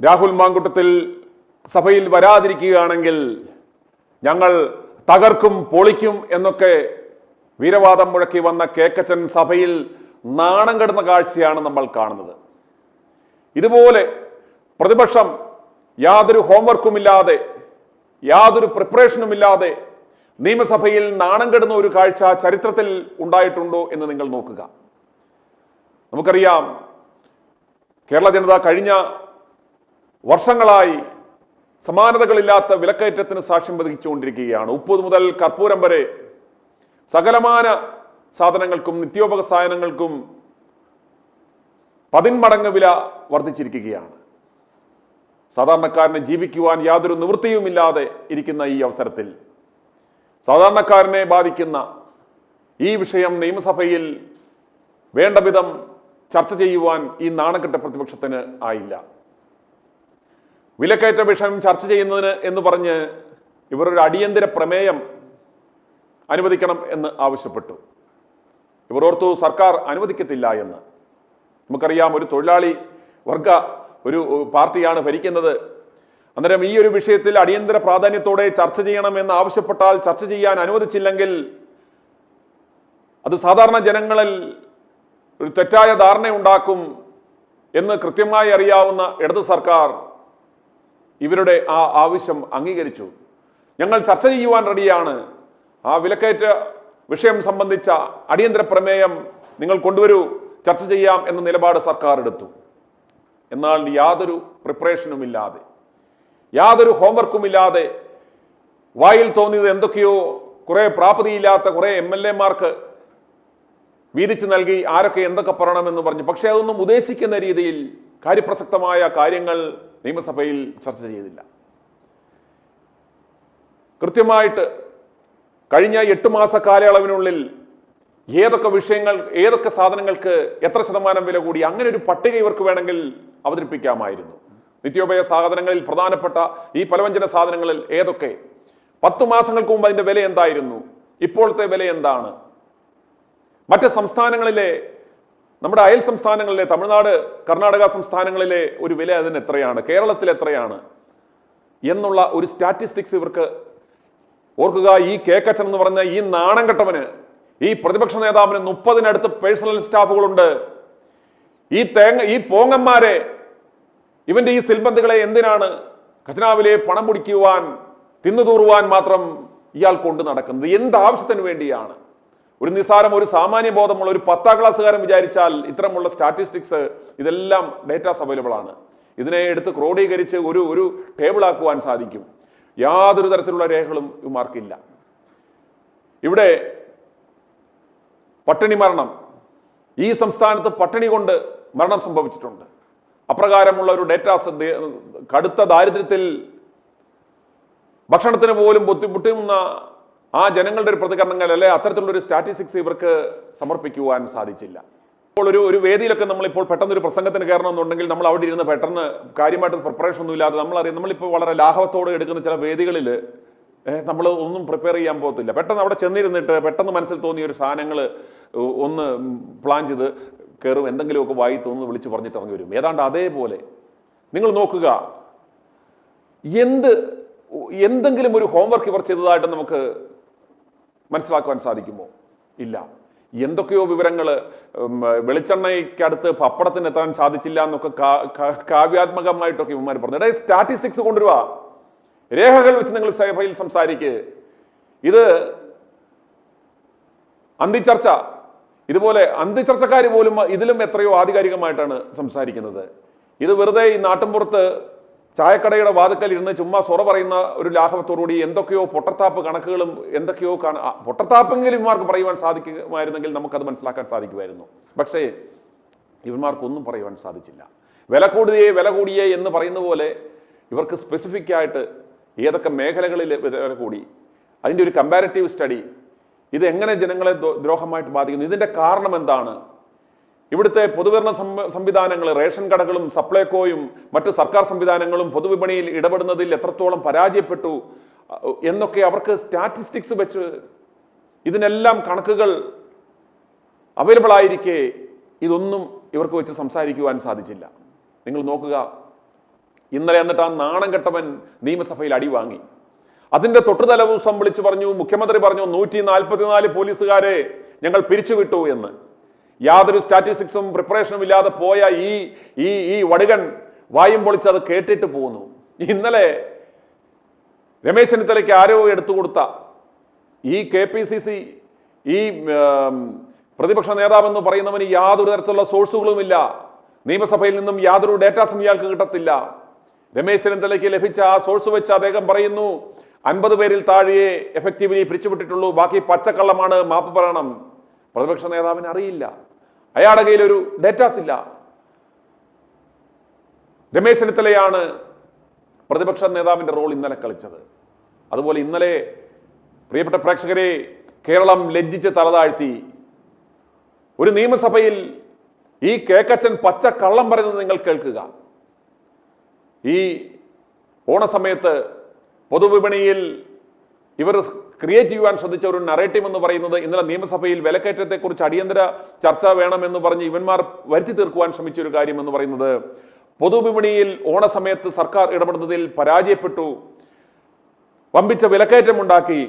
രാഹുൽ മാങ്കുട്ടത്തിൽ സഭയിൽ വരാതിരിക്കുകയാണെങ്കിൽ ഞങ്ങൾ തകർക്കും പൊളിക്കും എന്നൊക്കെ വീരവാദം മുഴക്കി വന്ന കേക്കച്ചൻ സഭയിൽ നാണം കെടുന്ന കാഴ്ചയാണ് നമ്മൾ കാണുന്നത്. ഇതുപോലെ പ്രതിപക്ഷം യാതൊരു ഹോംവർക്കുമില്ലാതെ യാതൊരു പ്രിപ്പറേഷനുമില്ലാതെ നിയമസഭയിൽ നാണം കെടുന്ന ഒരു കാഴ്ച ചരിത്രത്തിൽ ഉണ്ടായിട്ടുണ്ടോ എന്ന് നിങ്ങൾ നോക്കുക. നമുക്കറിയാം, കേരള ജനത കഴിഞ്ഞ വർഷങ്ങളായി സമാനതകളില്ലാത്ത വിലക്കയറ്റത്തിന് സാക്ഷ്യം വഹിച്ചുകൊണ്ടിരിക്കുകയാണ്. ഉപ്പ് മുതൽ കർപ്പൂരം വരെ സകലമാന സാധനങ്ങൾക്കും നിത്യോപക സാധനങ്ങൾക്കും 10 മടങ്ങ് വില വർദ്ധിച്ചിരിക്കുകയാണ്. സാധാരണക്കാരന് ജീവിക്കുവാൻ യാതൊരു നിവൃത്തിയുമില്ലാതെ ഇരിക്കുന്ന ഈ അവസരത്തിൽ സാധാരണക്കാരനെ ബാധിക്കുന്ന ഈ വിഷയം നിയമസഭയിൽ വേണ്ട വിധം ചർച്ച ചെയ്യുവാൻ ഈ നാണക്കെട്ട പ്രതിപക്ഷത്തിന് ആയില്ല. വിലക്കയറ്റ വിഷയം ചർച്ച ചെയ്യുന്നതിന് എന്ന് പറഞ്ഞ് ഇവർ ഒരു അടിയന്തര പ്രമേയം അനുവദിക്കണം എന്ന് ആവശ്യപ്പെട്ടു. ഇവർ ഓർത്തു സർക്കാർ അനുവദിക്കത്തില്ല എന്ന്. നമുക്കറിയാം, ഒരു തൊഴിലാളി വർഗ ഒരു പാർട്ടിയാണ് ഭരിക്കുന്നത്. അന്നേരം ഈ ഒരു വിഷയത്തിൽ അടിയന്തര പ്രാധാന്യത്തോടെ ചർച്ച ചെയ്യണമെന്ന് ആവശ്യപ്പെട്ടാൽ ചർച്ച ചെയ്യാൻ അനുവദിച്ചില്ലെങ്കിൽ അത് സാധാരണ ജനങ്ങളിൽ ഒരു തെറ്റായ ധാരണയുണ്ടാക്കും എന്ന് കൃത്യമായി അറിയാവുന്ന ഇടതു സർക്കാർ ഇവരുടെ ആ ആവശ്യം അംഗീകരിച്ചു. ഞങ്ങൾ ചർച്ച ചെയ്യുവാൻ റെഡിയാണ്, ആ വിലക്കയറ്റ വിഷയം സംബന്ധിച്ച അടിയന്തര പ്രമേയം നിങ്ങൾ കൊണ്ടുവരൂ, ചർച്ച ചെയ്യാം എന്ന നിലപാട് സർക്കാർ എടുത്തു. എന്നാൽ യാതൊരു പ്രിപ്പറേഷനുമില്ലാതെ യാതൊരു ഹോംവർക്കുമില്ലാതെ വായിൽ തോന്നിയത് എന്തൊക്കെയോ കുറെ പ്രാപ്തിയില്ലാത്ത കുറെ MLA-മാർക്ക് വീതിച്ചു നൽകി ആരൊക്കെ എന്തൊക്കെ പറയണമെന്ന് പറഞ്ഞു. പക്ഷെ അതൊന്നും ഉദ്ദേശിക്കുന്ന രീതിയിൽ കാര്യപ്രസക്തമായ കാര്യങ്ങൾ നിയമസഭയിൽ ചർച്ച ചെയ്തില്ല. കൃത്യമായിട്ട് കഴിഞ്ഞ 8 മാസ കാലയളവിനുള്ളിൽ ഏതൊക്കെ വിഷയങ്ങൾ ഏതൊക്കെ സാധനങ്ങൾക്ക് എത്ര ശതമാനം വില കൂടി, അങ്ങനെ ഒരു പട്ടിക ഇവർക്ക് വേണമെങ്കിൽ അവതരിപ്പിക്കാമായിരുന്നു. നിത്യോപയോഗ സാധനങ്ങളിൽ പ്രധാനപ്പെട്ട ഈ പലവ്യഞ്ജന സാധനങ്ങളിൽ ഏതൊക്കെ 10 മാസങ്ങൾക്ക് മുമ്പ് അതിന്റെ വില എന്തായിരുന്നു, ഇപ്പോഴത്തെ വില എന്താണ്, മറ്റ് സംസ്ഥാനങ്ങളിലെ നമ്മുടെ അയൽ സംസ്ഥാനങ്ങളിലെ തമിഴ്നാട് കർണാടക സംസ്ഥാനങ്ങളിലെ ഒരു വില അതിന് എത്രയാണ്, കേരളത്തിൽ എത്രയാണ് എന്നുള്ള ഒരു സ്റ്റാറ്റിസ്റ്റിക്സ് ഇവർക്ക് ഓർക്കുക. ഈ കേക്കച്ചൻ എന്ന് പറഞ്ഞ ഈ നാണം കെട്ടവന്, ഈ പ്രതിപക്ഷ നേതാവിന് 30-നടുത്ത് പേഴ്സണൽ സ്റ്റാഫുകളുണ്ട്. ഈ പോങ്ങന്മാരെ, ഇവന്റെ ഈ സിൽബന്ധികളെ എന്തിനാണ് ഖജനാവിലെ പണം മുടിക്കുവാൻ തിന്നുതൂറുവാൻ മാത്രം ഇയാൾ കൊണ്ട് നടക്കുന്നത്? എന്താവശ്യത്തിന് വേണ്ടിയാണ്? ഒരു നിസ്സാരം ഒരു സാമാന്യ ബോധമുള്ള ഒരു 10ാം ക്ലാസ്സുകാരൻ വിചാരിച്ചാൽ ഇത്തരമുള്ള സ്റ്റാറ്റിസ്റ്റിക്സ് ഇതെല്ലാം ഡേറ്റാസ് അവൈലബിൾ ആണ്. ഇതിനെ എടുത്ത് ക്രോഡീകരിച്ച് ഒരു ടേബിൾ ആക്കുവാൻ സാധിക്കും. യാതൊരു തരത്തിലുള്ള രേഖകളും ഇവന്മാർക്കില്ല. ഇവിടെ പട്ടിണി മരണം, ഈ സംസ്ഥാനത്ത് പട്ടിണി കൊണ്ട് മരണം സംഭവിച്ചിട്ടുണ്ട്. അപ്രകാരമുള്ള ഒരു ഡേറ്റാസ്, കടുത്ത ദാരിദ്ര്യത്തിൽ ഭക്ഷണത്തിന് പോലും ബുദ്ധിമുട്ടുന്ന ആ ജനങ്ങളുടെ ഒരു പ്രതികരണങ്ങൾ അല്ലെ അത്തരത്തിലുള്ള ഒരു സ്റ്റാറ്റിസ്റ്റിക്സ് ഇവർക്ക് സമർപ്പിക്കുവാൻ സാധിച്ചില്ല. ഇപ്പോൾ ഒരു വേദിയിലൊക്കെ നമ്മളിപ്പോൾ പെട്ടെന്നൊരു പ്രസംഗത്തിന് കയറണമെന്നുണ്ടെങ്കിൽ നമ്മൾ അവിടെ ഇരുന്ന് പെട്ടെന്ന് കാര്യമായിട്ട് പ്രിപ്പറേഷൻ ഒന്നും ഇല്ലാതെ നമ്മളിപ്പോൾ വളരെ ലാഘവത്തോടെ എടുക്കുന്ന ചില വേദികളിൽ നമ്മൾ ഒന്നും പ്രിപ്പയർ ചെയ്യാൻ പോകത്തില്ല. പെട്ടെന്ന് അവിടെ ചെന്നിരുന്നിട്ട് പെട്ടെന്ന് മനസ്സിൽ തോന്നിയ ഒരു സാധനങ്ങൾ ഒന്ന് പ്ലാൻ ചെയ്ത് കയറും, എന്തെങ്കിലുമൊക്കെ വായി തോന്നുന്നു വിളിച്ച് പറഞ്ഞിട്ട് ഇറങ്ങി വരും. ഏതാണ്ട് അതേപോലെ നിങ്ങൾ നോക്കുക, എന്തെങ്കിലും ഒരു ഹോംവർക്ക് ഇവർ ചെയ്തതായിട്ട് നമുക്ക് മനസ്സിലാക്കുവാൻ സാധിക്കുമോ? ഇല്ല. എന്തൊക്കെയോ വിവരങ്ങൾ, വെളിച്ചെണ്ണയ്ക്കടുത്ത് പപ്പടത്തിന് എത്താൻ സാധിച്ചില്ല എന്നൊക്കെ കാവ്യാത്മകമായിട്ടൊക്കെ ഇവന്മാർ പറഞ്ഞു. അതായത് സ്റ്റാറ്റിസ്റ്റിക്സ് കൊണ്ടുവരിക, രേഖകൾ വെച്ച് നിങ്ങൾ സഭയിൽ സംസാരിക്കുക. ഇത് അന്തിച്ചർച്ച, ഇതുപോലെ അന്തിച്ചർച്ചക്കാർ പോലും ഇതിലും എത്രയോ ആധികാരികമായിട്ടാണ് സംസാരിക്കുന്നത്. ഇത് വെറുതെ ഈ നാട്ടിൻപുറത്ത് ചായക്കടയുടെ വാതുക്കൽ ഇരുന്ന് ചുമ്മാ സൊറ പറയുന്ന ഒരു ലാഘവത്തോടുകൂടി എന്തൊക്കെയോ പൊട്ടത്താപ്പ് കണക്കുകളും എന്തൊക്കെയോ പൊട്ടത്താപ്പെങ്കിലും ഇവന്മാർക്ക് പറയുവാൻ സാധിക്കുമായിരുന്നെങ്കിൽ നമുക്കത് മനസ്സിലാക്കാൻ സാധിക്കുമായിരുന്നു. പക്ഷേ ഇവന്മാർക്കൊന്നും പറയുവാൻ സാധിച്ചില്ല. വില കൂടിയേ എന്ന് പറയുന്ന പോലെ ഇവർക്ക് സ്പെസിഫിക് ആയിട്ട് ഏതൊക്കെ മേഖലകളിൽ വില കൂടി, അതിൻ്റെ ഒരു കമ്പാരിറ്റീവ് സ്റ്റഡി, ഇത് എങ്ങനെ ജനങ്ങളെ ദ്രോഹമായിട്ട് ബാധിക്കുന്നു, ഇതിൻ്റെ കാരണം എന്താണ്, ഇവിടുത്തെ പൊതുവിതരണ സംവിധാനങ്ങൾ, റേഷൻ കടകളും സപ്ലൈകോയും മറ്റ് സർക്കാർ സംവിധാനങ്ങളും പൊതുവിപണിയിൽ ഇടപെടുന്നതിൽ എത്രത്തോളം പരാജയപ്പെട്ടു എന്നൊക്കെ അവർക്ക് സ്റ്റാറ്റിസ്റ്റിക്സ് വെച്ച് ഇതിനെല്ലാം കണക്കുകൾ അവൈലബിൾ ആയിരിക്കെ ഇതൊന്നും ഇവർക്ക് വെച്ച് സംസാരിക്കുവാൻ സാധിച്ചില്ല. നിങ്ങൾ നോക്കുക, ഇന്നലെ എന്നിട്ട് ആ നാണം കെട്ടവൻ നിയമസഭയിൽ അടി വാങ്ങി. അതിന്റെ തൊട്ടുതല ദിവസം വിളിച്ചു പറഞ്ഞു, മുഖ്യമന്ത്രി പറഞ്ഞു 144 പോലീസുകാരെ ഞങ്ങൾ പിരിച്ചുവിട്ടു എന്ന്. യാതൊരു സ്റ്റാറ്റിസ്റ്റിക്സും പ്രിപ്പറേഷനും ഇല്ലാതെ പോയ ഈ വടുകൻ വായും പൊളിച്ച് അത് കേട്ടിട്ട് പോകുന്നു. ഇന്നലെ രമേശ് ചെന്നിത്തലയ്ക്ക് ആരോ എടുത്തു കൊടുത്ത ഈ KPCC ഈ പ്രതിപക്ഷ നേതാവെന്ന് പറയുന്നവന് യാതൊരു തരത്തിലുള്ള സോഴ്സുകളുമില്ല. നിയമസഭയിൽ നിന്നും യാതൊരു ഡേറ്റാസും ഇയാൾക്ക് കിട്ടത്തില്ല. രമേശ് ചെന്നിത്തലയ്ക്ക് ലഭിച്ച ആ സോഴ്സ് വെച്ച് അദ്ദേഹം പറയുന്നു 50 പേരിൽ താഴെയെ എഫക്റ്റീവ്ലി പിരിച്ചുവിട്ടിട്ടുള്ളൂ, ബാക്കി പച്ചക്കള്ളമാണ്, മാപ്പ് പറയണം. പ്രതിപക്ഷ നേതാവിന് അറിയില്ല, അയാളുടെ കയ്യിൽ ഒരു ഡേറ്റാസ് ഇല്ല. രമേശ് ചെന്നിത്തലയാണ് പ്രതിപക്ഷ നേതാവിന്റെ റോൾ ഇന്നലെ കളിച്ചത്. അതുപോലെ ഇന്നലെ പ്രിയപ്പെട്ട പ്രേക്ഷകരെ, കേരളം ലജ്ജിച്ച് തലതാഴ്ത്തി. ഒരു നിയമസഭയിൽ ഈ കേക്കച്ചൻ പച്ച കള്ളം പറയുന്നത് നിങ്ങൾ കേൾക്കുക. ഈ ഓണസമയത്ത് പൊതുവിപണിയിൽ ഇവർ ക്രിയേറ്റ് ചെയ്യുവാൻ ശ്രദ്ധിച്ച ഒരു നറേറ്റീവ് എന്ന് പറയുന്നത് ഇന്നലെ നിയമസഭയിൽ വിലക്കയറ്റത്തെക്കുറിച്ച് അടിയന്തര ചർച്ച വേണമെന്ന് പറഞ്ഞ് ഇവന്മാർ വരുത്തി തീർക്കുവാൻ ശ്രമിച്ച ഒരു കാര്യം എന്ന് പറയുന്നത് പൊതുവിപണിയിൽ ഓണസമയത്ത് സർക്കാർ ഇടപെടുന്നതിൽ പരാജയപ്പെട്ടു, വമ്പിച്ച വിലക്കയറ്റമുണ്ടാക്കി,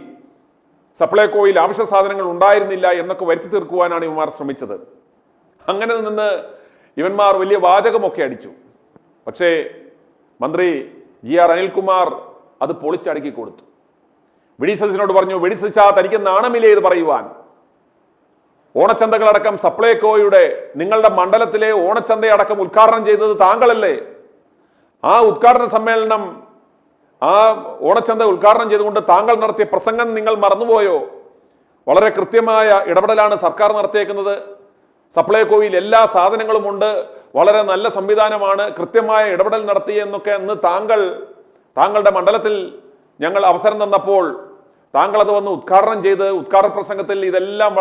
സപ്ലൈകോയിൽ ആവശ്യ സാധനങ്ങൾ ഉണ്ടായിരുന്നില്ല എന്നൊക്കെ വരുത്തി തീർക്കുവാനാണ് ഇവന്മാർ ശ്രമിച്ചത്. അങ്ങനെ നിന്ന് ഇവന്മാർ വലിയ വാചകമൊക്കെ അടിച്ചു. പക്ഷേ മന്ത്രി GR അനിൽകുമാർ അത് പൊളിച്ചടുക്കി കൊടുത്തു. വി.ഡി. സതീശനോട് പറഞ്ഞു, വി.ഡി. സതീശ തനിക്ക് നാണമില്ലേ ഇത് പറയുവാൻ? ഓണച്ചന്തകളടക്കം സപ്ലൈകോയുടെ നിങ്ങളുടെ മണ്ഡലത്തിലെ ഓണച്ചന്തയടക്കം ഉദ്ഘാടനം ചെയ്തത് താങ്കളല്ലേ? ആ ഉദ്ഘാടന സമ്മേളനം, ആ ഓണച്ചന്ത ഉദ്ഘാടനം ചെയ്തുകൊണ്ട് താങ്കൾ നടത്തിയ പ്രസംഗം നിങ്ങൾ മറന്നുപോയോ? വളരെ കൃത്യമായ ഇടപെടലാണ് സർക്കാർ നടത്തിയേക്കുന്നത്. സപ്ലൈകോയിൽ എല്ലാ സാധനങ്ങളും ഉണ്ട്, വളരെ നല്ല സംവിധാനമാണ്, കൃത്യമായ ഇടപെടൽ നടത്തിയെന്നൊക്കെ അന്ന് താങ്കളുടെ മണ്ഡലത്തിൽ ഞങ്ങൾ അവസരം തന്നപ്പോൾ താങ്കൾ അത് വന്ന് ഉദ്ഘാടനം ചെയ്ത് ഉദ്ഘാടന പ്രസംഗത്തിൽ ഇതെല്ലാം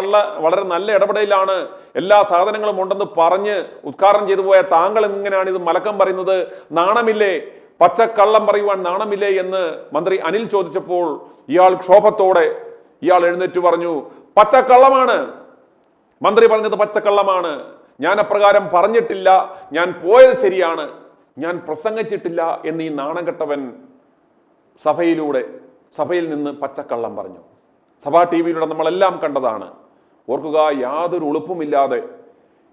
വളരെ നല്ല ഇടപെടലാണ്, എല്ലാ സാധനങ്ങളും ഉണ്ടെന്ന് പറഞ്ഞ് ഉദ്ഘാടനം ചെയ്തു പോയ താങ്കൾ എങ്ങനെയാണ് ഇത് മലക്കം പറയുന്നത്? നാണമില്ലേ? പച്ചക്കള്ളം പറയുവാൻ നാണമില്ലേ എന്ന് മന്ത്രി അനിൽ ചോദിച്ചപ്പോൾ ഇയാൾ ക്ഷോഭത്തോടെ എഴുന്നേറ്റ് പറഞ്ഞു, പച്ചക്കള്ളമാണ്, മന്ത്രി പറഞ്ഞത് പച്ചക്കള്ളമാണ്, ഞാൻ അപ്രകാരം പറഞ്ഞിട്ടില്ല, ഞാൻ പോയത് ശരിയാണ്, ഞാൻ പ്രസംഗിച്ചിട്ടില്ല എന്ന് ഈ നാണം കെട്ടവൻ സഭയിൽ നിന്ന് പച്ചക്കള്ളം പറഞ്ഞു. സഭാ TV-യിലൂടെ നമ്മളെല്ലാം കണ്ടതാണ്. ഓർക്കുക, യാതൊരു ഉളുപ്പുമില്ലാതെ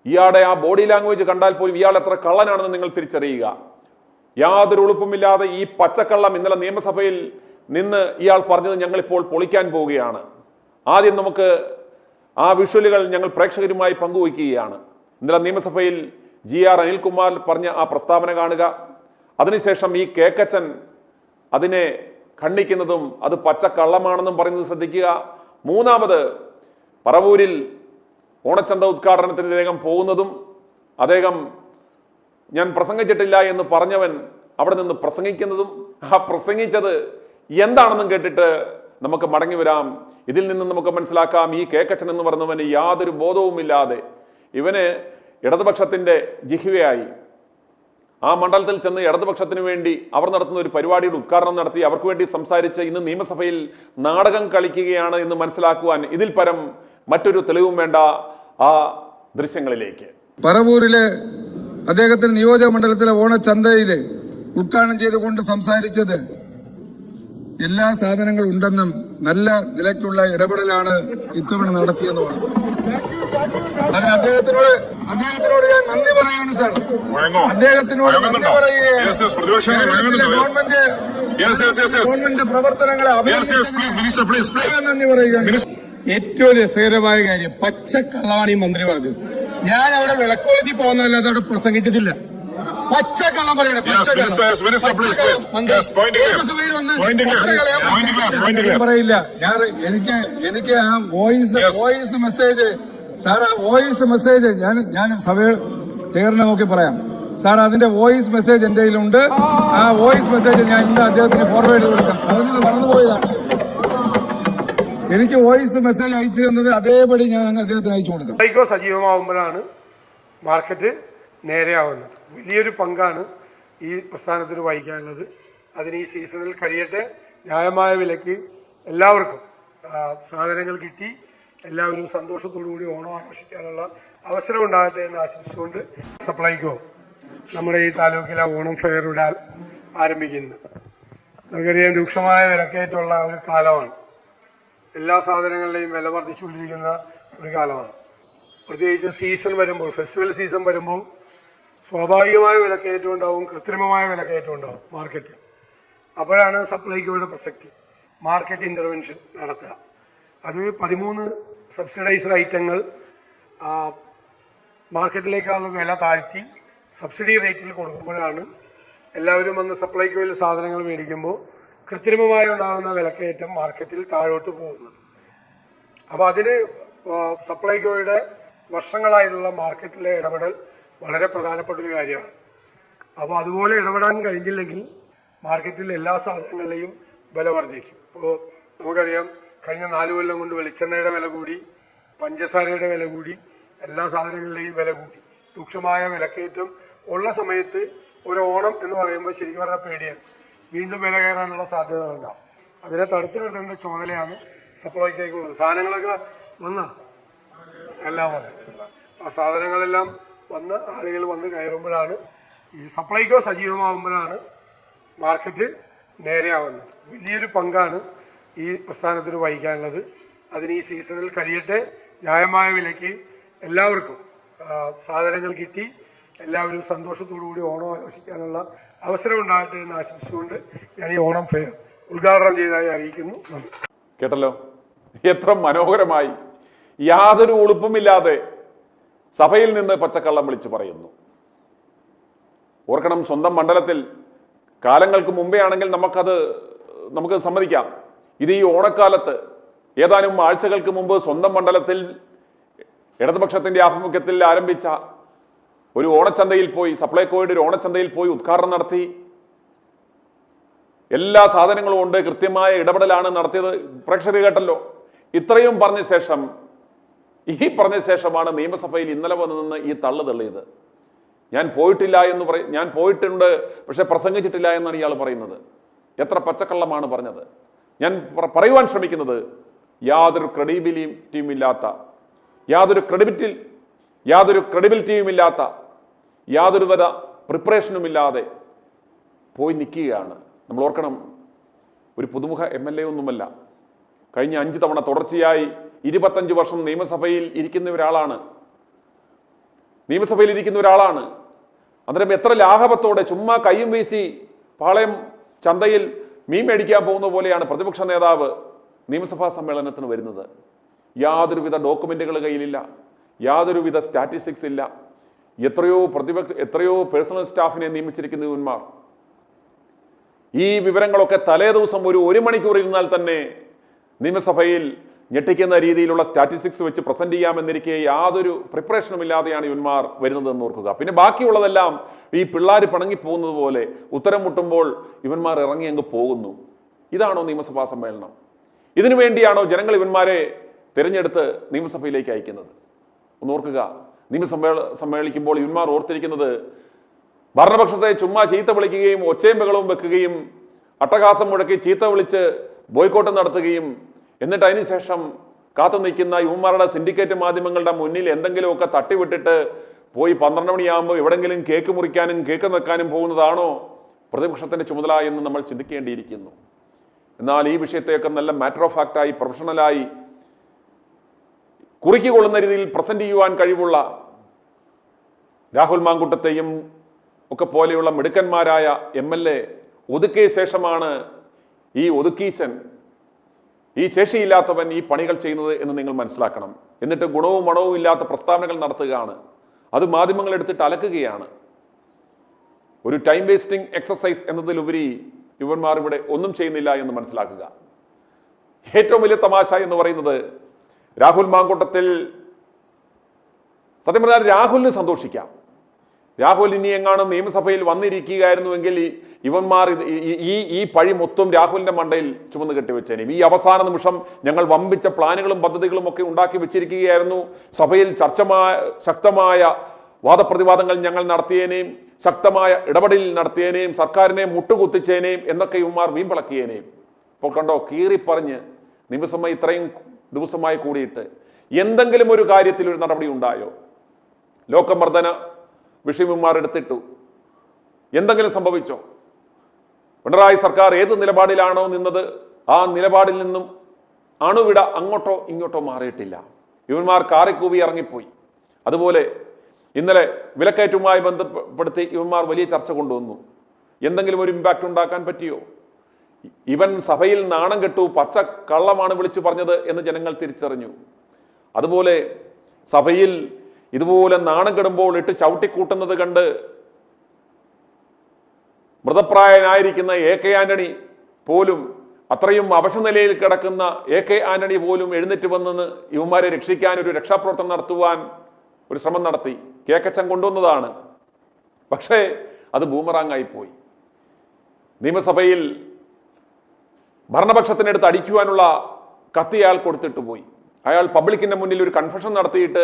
ഇയാളുടെ ആ ബോഡി ലാംഗ്വേജ് കണ്ടാൽ പോലും ഇയാൾ എത്ര കള്ളനാണെന്ന് നിങ്ങൾ തിരിച്ചറിയുക. യാതൊരു ഉളുപ്പുമില്ലാതെ ഈ പച്ചക്കള്ളം ഇന്നലെ നിയമസഭയിൽ നിന്ന് ഇയാൾ പറഞ്ഞത് ഞങ്ങളിപ്പോൾ പൊളിക്കാൻ പോവുകയാണ്. ആദ്യം നമുക്ക് ആ വിഷ്വലുകൾ ഞങ്ങൾ പ്രേക്ഷകരുമായി പങ്കുവയ്ക്കുകയാണ്. ഇന്നലെ നിയമസഭയിൽ GR അനിൽകുമാർ പറഞ്ഞ ആ പ്രസ്താവന കാണുക. അതിനുശേഷം ഈ കേക്കച്ചൻ അതിനെ ഖണ്ഡിക്കുന്നതും അത് പച്ചക്കള്ളമാണെന്നും പറയുന്നത് ശ്രദ്ധിക്കുക. മൂന്നാമത് പറവൂരിൽ ഓണച്ചന്ത ഉദ്ഘാടനത്തിന് അദ്ദേഹം പോകുന്നതും അദ്ദേഹം ഞാൻ പ്രസംഗിച്ചിട്ടില്ല എന്ന് പറഞ്ഞവൻ അവിടെ നിന്ന് പ്രസംഗിക്കുന്നതും ആ പ്രസംഗിച്ചത് എന്താണെന്നും കേട്ടിട്ട് നമുക്ക് മടങ്ങി വരാം. ഇതിൽ നിന്ന് നമുക്ക് മനസ്സിലാക്കാം, ഈ കേക്കച്ചൻ എന്ന് പറഞ്ഞവന് യാതൊരു ബോധവുമില്ലാതെ ഇവന് ഇടതുപക്ഷത്തിന്റെ ജിഹ്വയായി ആ മണ്ഡലത്തിൽ ചെന്ന് ഇടതുപക്ഷത്തിന് വേണ്ടി അവർ നടത്തുന്ന ഒരു പരിപാടിയുടെ ഉദ്ഘാടനം നടത്തി അവർക്ക് വേണ്ടി സംസാരിച്ച് ഇന്ന് നിയമസഭയിൽ നാടകം കളിക്കുകയാണ് എന്ന് മനസ്സിലാക്കുവാൻ ഇതിൽ പരം മറ്റൊരു തെളിവും വേണ്ട. ആ ദൃശ്യങ്ങളിലേക്ക് പറവൂരിലെ അദ്ദേഹത്തിന്റെ നിയോജക മണ്ഡലത്തിലെ ഓണച്ചന്തയില് ഉദ്ഘാടനം ചെയ്തുകൊണ്ട് സംസാരിച്ചത് എല്ലാ സാധനങ്ങളും ഉണ്ടെന്നും നല്ല നിലയ്ക്കുള്ള ഇടപെടലാണ് ഇത്തവണ നടത്തിയെന്ന് പറഞ്ഞു. അതിന് അദ്ദേഹത്തിനോട് ഞാൻ നന്ദി പറയാണ് സാർ. അദ്ദേഹത്തിനോട് നന്ദി പറയുകയാണ്. ഗവൺമെന്റ് പ്രവർത്തനങ്ങളെ നന്ദി പറയുകയാണ്. ഏറ്റവും രസകരമായ കാര്യം, പച്ചക്കള്ളമാണ് ഈ മന്ത്രി പറഞ്ഞത്. ഞാൻ അവിടെ വിളക്കോലത്തി പോകുന്നതല്ലാതെ അവിടെ പ്രസംഗിച്ചിട്ടില്ല. പച്ചക്കള്ളം പറയണം. പറയില്ല. എനിക്ക് ആ വോയിസ് മെസ്സേജ് സാർ, ആ വോയിസ് മെസ്സേജ് ഞാൻ സഭ ചേർന്ന് നോക്കി പറയാം സാർ. അതിന്റെ വോയിസ് മെസ്സേജ് എന്റെ കയ്യിലുണ്ട്. ആ വോയിസ് മെസ്സേജ് ഞാൻ ഇന്ന് അദ്ദേഹത്തിന് ഫോർവേഡ് കൊടുക്കാം. അതിന് മറന്നുപോയതാണ്. എനിക്ക് വോയിസ് മെസ്സേജ് അയച്ചു തന്നത് അതേപടി ഞാൻ അങ്ങ് അദ്ദേഹത്തിന് അയച്ചു കൊടുക്കാം. സജീവമാകുമ്പോഴാണ് മാർക്കറ്റ് നേരെയാവുന്നത്. വലിയൊരു പങ്കാണ് ഈ പ്രസ്ഥാനത്തിന് വഹിക്കാനുള്ളത്. അതിന് ഈ സീസണിൽ കഴിയട്ടെ, ന്യായമായ വിലയ്ക്ക് എല്ലാവർക്കും സാധനങ്ങൾ കിട്ടി എല്ലാവരും സന്തോഷത്തോടുകൂടി ഓണം ആഘോഷിക്കാനുള്ള അവസരം ഉണ്ടാകട്ടെ എന്ന് ആശംസിച്ചുകൊണ്ട് സപ്ലൈകോ നമ്മുടെ ഈ താലൂക്കിലെ ഓണം ഫെയർ ആരംഭിക്കുന്നത്. നമുക്കറിയാം രൂക്ഷമായ വിലക്കയറ്റമുള്ള ഒരു കാലമാണ്. എല്ലാ സാധനങ്ങളുടെയും വില വർദ്ധിച്ചുകൊണ്ടിരിക്കുന്ന ഒരു കാലമാണ്. പ്രത്യേകിച്ച് സീസൺ വരുമ്പോൾ, ഫെസ്റ്റിവൽ സീസൺ വരുമ്പോൾ സ്വാഭാവികമായ വിലക്കയറ്റം ഉണ്ടാവും, കൃത്രിമമായ വിലക്കയറ്റം ഉണ്ടാവും മാർക്കറ്റിൽ. അപ്പോഴാണ് സപ്ലൈകോയുടെ പ്രസക്തി, മാർക്കറ്റ് ഇന്റർവെൻഷൻ നടത്തുക. അത് 13 സബ്സിഡൈസ്ഡ് ഐറ്റങ്ങൾ മാർക്കറ്റിലേക്കുള്ള വില താഴ്ത്തി സബ്സിഡി റേറ്റിൽ കൊടുക്കുമ്പോഴാണ് എല്ലാവരും വന്ന് സപ്ലൈകോയിൽ സാധനങ്ങൾ മേടിക്കുമ്പോൾ കൃത്രിമമായി ഉണ്ടാകുന്ന വിലക്കയറ്റം മാർക്കറ്റിൽ താഴോട്ട് പോകുന്നത്. അപ്പോൾ അതിന് സപ്ലൈകോയുടെ വർഷങ്ങളായിട്ടുള്ള മാർക്കറ്റിലെ ഇടപെടൽ വളരെ പ്രധാനപ്പെട്ട ഒരു കാര്യമാണ്. അപ്പോൾ അതുപോലെ ഇടപെടാൻ കഴിഞ്ഞില്ലെങ്കിൽ മാർക്കറ്റിൽ എല്ലാ സാധനങ്ങളുടെയും വില വർദ്ധിക്കും. ഇപ്പോൾ നമുക്കറിയാം കഴിഞ്ഞ 4 കൊല്ലം കൊണ്ട് വെളിച്ചെണ്ണയുടെ വില കൂടി, പഞ്ചസാരയുടെ വില കൂടി, എല്ലാ സാധനങ്ങളുടെയും വില കൂടി. രൂക്ഷമായ വിലക്കയറ്റം ഉള്ള സമയത്ത് ഒരു ഓണം എന്ന് പറയുമ്പോൾ ശരിക്കും പറഞ്ഞാൽ പേടിയാണ്, വീണ്ടും വില കയറാനുള്ള സാധ്യത ഉണ്ടാവും. അതിനെ തടുത്തു നിർത്തേണ്ട ചുമതലയാണ് സപ്ലൈകോയ്ക്ക് ഉള്ളത്. സാധനങ്ങളൊക്കെ വന്ന എല്ലാം വന്നു, ആ സാധനങ്ങളെല്ലാം വന്ന് ആളുകൾ വന്ന് കയറുമ്പോഴാണ്, ഈ സപ്ലൈകോ സജീവമാകുമ്പോഴാണ് മാർക്കറ്റ് നേരെയാവുന്നത്. വലിയൊരു പങ്കാണ് ഈ പ്രസ്ഥാനത്തിന് വഹിക്കാനുള്ളത്. അതിന് ഈ സീസണിൽ കഴിയട്ടെ, ന്യായമായ വിലയ്ക്ക് എല്ലാവർക്കും സാധനങ്ങൾ കിട്ടി എല്ലാവരും സന്തോഷത്തോടുകൂടി ഓണം ആഘോഷിക്കാനുള്ള അവസരം ഉണ്ടാകട്ടെ എന്ന് ആശംസിച്ചുകൊണ്ട് ഞാൻ ഈ ഓണം ഫെയർ ഉദ്ഘാടനം ചെയ്തതായി അറിയിക്കുന്നു. കേട്ടല്ലോ, എത്ര മനോഹരമായി യാതൊരു ഉളുപ്പുമില്ലാതെ സഭയിൽ നിന്ന് പച്ചക്കള്ളം വിളിച്ചു പറയുന്നു. ഓർക്കണം, സ്വന്തം മണ്ഡലത്തിൽ കാലങ്ങൾക്ക് മുമ്പേ ആണെങ്കിൽ നമുക്ക് സമ്മതിക്കാം. ഇത് ഈ ഓണക്കാലത്ത് ഏതാനും ആഴ്ചകൾക്ക് മുമ്പ് സ്വന്തം മണ്ഡലത്തിൽ ഇടതുപക്ഷത്തിന്റെ ആഭിമുഖ്യത്തിൽ ആരംഭിച്ച ഒരു ഓണച്ചന്തയിൽ പോയി, സപ്ലൈകോയുടെ ഒരു ഓണച്ചന്തയിൽ പോയി ഉദ്ഘാടനം നടത്തി. എല്ലാ സാധനങ്ങളും ഉണ്ട്, കൃത്യമായ ഇടപെടലാണ് നടത്തിയത്. പ്രേക്ഷകർ കേട്ടല്ലോ. ഇത്രയും പറഞ്ഞ ശേഷമാണ് നിയമസഭയിൽ ഇന്നലെ വന്ന് നിന്ന് ഈ തള്ളു തള്ളിയത്. ഞാൻ പോയിട്ടുണ്ട്, പക്ഷെ പ്രസംഗിച്ചിട്ടില്ല എന്നാണ് ഇയാൾ പറയുന്നത്. എത്ര പച്ചക്കള്ളമാണ് പറഞ്ഞത്. ഞാൻ പറയുവാൻ ശ്രമിക്കുന്നത്, യാതൊരു ക്രെഡിബിലിറ്റിയും ഇല്ലാത്ത, യാതൊരുവിധ പ്രിപ്പറേഷനും ഇല്ലാതെ പോയി നിൽക്കുകയാണ്. നമ്മൾ ഓർക്കണം, ഒരു പുതുമുഖ MLA ഒന്നുമല്ല. കഴിഞ്ഞ 5 തവണ തുടർച്ചയായി 25 വർഷം നിയമസഭയിൽ ഇരിക്കുന്ന ഒരാളാണ്. അന്നേരം എത്ര ലാഘവത്തോടെ ചുമ്മാ കയ്യും വീശി പാളയം ചന്തയിൽ മീൻ മേടിക്കാൻ പോകുന്ന പോലെയാണ് പ്രതിപക്ഷ നേതാവ് നിയമസഭാ സമ്മേളനത്തിന് വരുന്നത്. യാതൊരുവിധ ഡോക്യുമെന്റുകൾ കയ്യിലില്ല, യാതൊരുവിധ സ്റ്റാറ്റിസ്റ്റിക്സ് ഇല്ല. എത്രയോ പേഴ്സണൽ സ്റ്റാഫിനെ നിയമിച്ചിരിക്കുന്ന ഇവന്മാർ. ഈ വിവരങ്ങളൊക്കെ തലേ ദിവസം ഒരു മണിക്കൂർ ഇരുന്നാൽ തന്നെ നിയമസഭയിൽ ഞെട്ടിക്കുന്ന രീതിയിലുള്ള സ്റ്റാറ്റിസ്റ്റിക്സ് വെച്ച് പ്രസന്റ് ചെയ്യാമെന്നിരിക്കെ യാതൊരു പ്രിപ്പറേഷനും ഇല്ലാതെയാണ് ഇവന്മാർ വരുന്നതെന്ന് ഓർക്കുക. പിന്നെ ബാക്കിയുള്ളതെല്ലാം ഈ പിള്ളേർ പിണങ്ങിപ്പോകുന്നത് പോലെ ഉത്തരം മുട്ടുമ്പോൾ ഇവന്മാർ ഇറങ്ങി അങ്ങ് പോകുന്നു. ഇതാണോ നിയമസഭാ സമ്മേളനം? ഇതിനു വേണ്ടിയാണോ ജനങ്ങൾ ഇവന്മാരെ തിരഞ്ഞെടുത്ത് നിയമസഭയിലേക്ക് അയക്കുന്നത്? ഒന്ന് ഓർക്കുക. സമ്മേളിക്കുമ്പോൾ ഇവന്മാർ ഓർത്തിരിക്കുന്നത് ഭരണപക്ഷത്തെ ചുമ്മാ ചീത്ത വിളിക്കുകയും ഒച്ചയും ബഹളവും വെക്കുകയും അട്ടഹാസം മുഴക്കി ചീത്ത വിളിച്ച് ബോയ്ക്കോട്ട് നടത്തുകയും എന്നിട്ട് അതിനുശേഷം കാത്തു നിൽക്കുന്ന യുവന്മാരുടെ സിൻഡിക്കേറ്റ് മാധ്യമങ്ങളുടെ മുന്നിൽ എന്തെങ്കിലുമൊക്കെ തട്ടിവിട്ടിട്ട് പോയി 12 മണിയാകുമ്പോൾ എവിടെങ്കിലും കേക്ക് മുറിക്കാനും കേക്ക് നിൽക്കാനും പോകുന്നതാണോ പ്രതിപക്ഷത്തിന്റെ ചുമതല എന്ന് നമ്മൾ ചിന്തിക്കേണ്ടിയിരിക്കുന്നു. എന്നാൽ ഈ വിഷയത്തെയൊക്കെ നല്ല മാറ്റർ ഓഫ് ഫാക്റ്റായി, പ്രൊഫഷണലായി, കുറിക്കൊള്ളുന്ന രീതിയിൽ പ്രസന്റ് ചെയ്യുവാൻ കഴിവുള്ള രാഹുൽ മാങ്കൂട്ടത്തെയും ഒക്കെ പോലെയുള്ള മിടുക്കന്മാരായ MLA ഒതുക്കിയ ശേഷമാണ് ഈ ഒതുക്കീശൻ, ഈ ശേഷിയില്ലാത്തവൻ ഈ പണികൾ ചെയ്യുന്നത് എന്ന് നിങ്ങൾ മനസ്സിലാക്കണം. എന്നിട്ട് ഗുണവും മണവും ഇല്ലാത്ത പ്രസ്താവനകൾ നടത്തുകയാണ്. അത് മാധ്യമങ്ങൾ എടുത്തിട്ട് അലക്കുകയാണ്. ഒരു ടൈം വേസ്റ്റിംഗ് എക്സസൈസ് എന്നതിലുപരി ഇവന്മാർ ഇവിടെ ഒന്നും ചെയ്യുന്നില്ല എന്ന് മനസ്സിലാക്കുക. ഏറ്റവും വലിയ തമാശ എന്ന് പറയുന്നത്, രാഹുൽ മാങ്കൂട്ടത്തിൽ സത്യം പറഞ്ഞാൽ രാഹുലിന് സന്തോഷിക്കാം. രാഹുൽ ഇനി എങ്ങാനും നിയമസഭയിൽ വന്നിരിക്കുകയായിരുന്നുവെങ്കിൽ ഇവന്മാർ ഈ പഴി മൊത്തം രാഹുലിന്റെ മണ്ടയിൽ ചുമന്ന് കെട്ടിവെച്ചേനെയും. ഈ അവസാന നിമിഷം ഞങ്ങൾ വമ്പിച്ച പ്ലാനുകളും പദ്ധതികളും ഒക്കെ ഉണ്ടാക്കി വെച്ചിരിക്കുകയായിരുന്നു, സഭയിൽ ശക്തമായ വാദപ്രതിവാദങ്ങൾ ഞങ്ങൾ നടത്തിയേനെയും ശക്തമായ ഇടപെടൽ നടത്തിയേനെയും സർക്കാരിനെ മുട്ടുകുത്തിച്ചേനെയും എന്നൊക്കെ ഇവന്മാർ വീമ്പിളക്കിയേനെയും. ഇപ്പോൾ കണ്ടോ, കീറിപ്പറഞ്ഞ് നിയമസഭ ഇത്രയും ദിവസമായി കൂടിയിട്ട് എന്തെങ്കിലും ഒരു കാര്യത്തിൽ ഒരു നടപടി ഉണ്ടായോ? ലോകമർദ്ദന വിഷയന്മാർ എടുത്തിട്ടു, എന്തെങ്കിലും സംഭവിച്ചോ? പിണറായി സർക്കാർ ഏത് നിലപാടിലാണോ നിന്നത് ആ നിലപാടിൽ നിന്നും അണുവിട അങ്ങോട്ടോ ഇങ്ങോട്ടോ മാറിയിട്ടില്ല. ഇവന്മാർ കാറിക്കൂവി ഇറങ്ങിപ്പോയി. അതുപോലെ ഇന്നലെ വിലക്കയറ്റവുമായി ബന്ധപ്പെടുത്തി ഇവന്മാർ വലിയ ചർച്ച കൊണ്ടുവന്നു. എന്തെങ്കിലും ഒരു ഇമ്പാക്റ്റ് ഉണ്ടാക്കാൻ പറ്റിയോ? ഇവൻ സഭയിൽ നാണം കെട്ടു, പച്ച കള്ളമാണ് വിളിച്ചു പറഞ്ഞത് എന്ന് ജനങ്ങൾ തിരിച്ചറിഞ്ഞു. അതുപോലെ സഭയിൽ ഇതുപോലെ നാണം കെടുമ്പോൾ ഇട്ട് ചവിട്ടിക്കൂട്ടുന്നത് കണ്ട് മൃതപ്രായനായിരിക്കുന്ന AK ആന്റണി പോലും, അത്രയും അവശനിലയിൽ കിടക്കുന്ന AK ആന്റണി പോലും എഴുന്നേറ്റ് വന്നെന്ന് ഇവന്മാരെ രക്ഷിക്കാൻ ഒരു രക്ഷാപ്രവർത്തനം നടത്തുവാൻ ഒരു ശ്രമം നടത്തി. കേക്കച്ചൻ കൊണ്ടുവന്നതാണ്. പക്ഷേ അത് ബൂമറാങ്ങായി പോയി. നിയമസഭയിൽ ഭരണപക്ഷത്തിനടുത്ത് അടിക്കുവാനുള്ള കത്തി അയാൾ കൊടുത്തിട്ട് പോയി. അയാൾ പബ്ലിക്കിന്റെ മുന്നിൽ ഒരു കൺഫെഷൻ നടത്തിയിട്ട്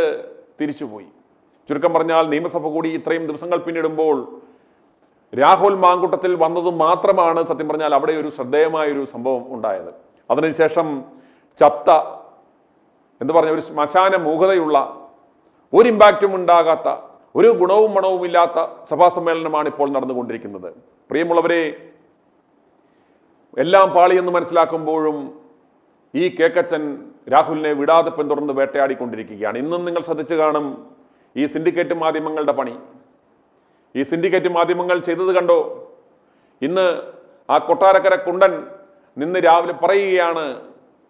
തിരിച്ചുപോയി. ചുരുക്കം പറഞ്ഞാൽ നിയമസഭ കൂടി ഇത്രയും ദിവസങ്ങൾ പിന്നിടുമ്പോൾ രാഹുൽ മാങ്കൂട്ടത്തിൽ വന്നത് മാത്രമാണ് സത്യം പറഞ്ഞാൽ അവിടെ ഒരു ശ്രദ്ധേയമായൊരു സംഭവം ഉണ്ടായത്. അതിനുശേഷം ചത്ത എന്ന് പറഞ്ഞ ഒരു ശ്മശാന മൂകതയുള്ള, ഒരു ഇമ്പാക്റ്റും ഉണ്ടാകാത്ത, ഒരു ഗുണവും മണവും ഇല്ലാത്ത സഭാ സമ്മേളനമാണ് ഇപ്പോൾ നടന്നുകൊണ്ടിരിക്കുന്നത്. പ്രിയമുള്ളവരെ, എല്ലാം പാളിയെന്ന് മനസ്സിലാക്കുമ്പോഴും ഈ കേക്കച്ചൻ രാഹുലിനെ വിടാതെ പിന്തുടർന്ന് വേട്ടയാടിക്കൊണ്ടിരിക്കുകയാണ്. ഇന്നും നിങ്ങൾ ശ്രദ്ധിച്ചു കാണും ഈ സിൻഡിക്കേറ്റ് മാധ്യമങ്ങളുടെ പണി. ഈ സിൻഡിക്കേറ്റ് മാധ്യമങ്ങൾ ചെയ്തത് കണ്ടോ? ഇന്ന് ആ കൊട്ടാരക്കര കുണ്ടൻ നിന്ന് രാവിലെ പറയുകയാണ്,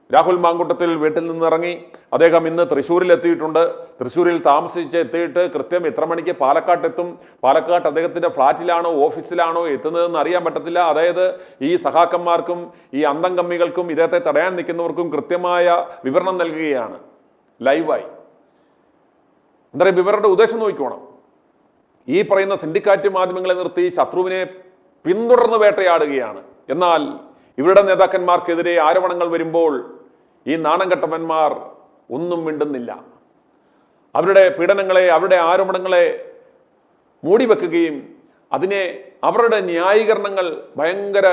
രാഹുൽ മാങ്കൂട്ടത്തിൽ വീട്ടിൽ നിന്ന് ഇറങ്ങി അദ്ദേഹം ഇന്ന് തൃശ്ശൂരിൽ എത്തിയിട്ടുണ്ട്. തൃശ്ശൂരിൽ താമസിച്ച് എത്തിയിട്ട് കൃത്യം എത്ര മണിക്ക് പാലക്കാട്ടെത്തും, പാലക്കാട്ട് അദ്ദേഹത്തിന്റെ ഫ്ളാറ്റിലാണോ ഓഫീസിലാണോ എത്തുന്നതെന്ന് അറിയാൻ പറ്റത്തില്ല. അതായത് ഈ സഹാക്കന്മാർക്കും ഈ അന്തം കമ്മികൾക്കും ഇദ്ദേഹത്തെ തടയാൻ നിൽക്കുന്നവർക്കും കൃത്യമായ വിവരണം നൽകുകയാണ് ലൈവായി. എന്തായാലും ഇവരുടെ ഉദ്ദേശം നോക്കിക്കോണം. ഈ പറയുന്ന സിൻഡിക്കേറ്റ് മാധ്യമങ്ങളെ നിർത്തി ശത്രുവിനെ പിന്തുടർന്ന് വേട്ടയാടുകയാണ്. എന്നാൽ ഇവരുടെ നേതാക്കന്മാർക്കെതിരെ ആരോപണങ്ങൾ വരുമ്പോൾ ഈ നാണംകെട്ടവന്മാർ ഒന്നും മിണ്ടുന്നില്ല. അവരുടെ പീഡനങ്ങളെ, അവരുടെ ആരോപണങ്ങളെ മൂടിവെക്കുകയും അതിനെ അവരുടെ ന്യായീകരണങ്ങൾ ഭയങ്കര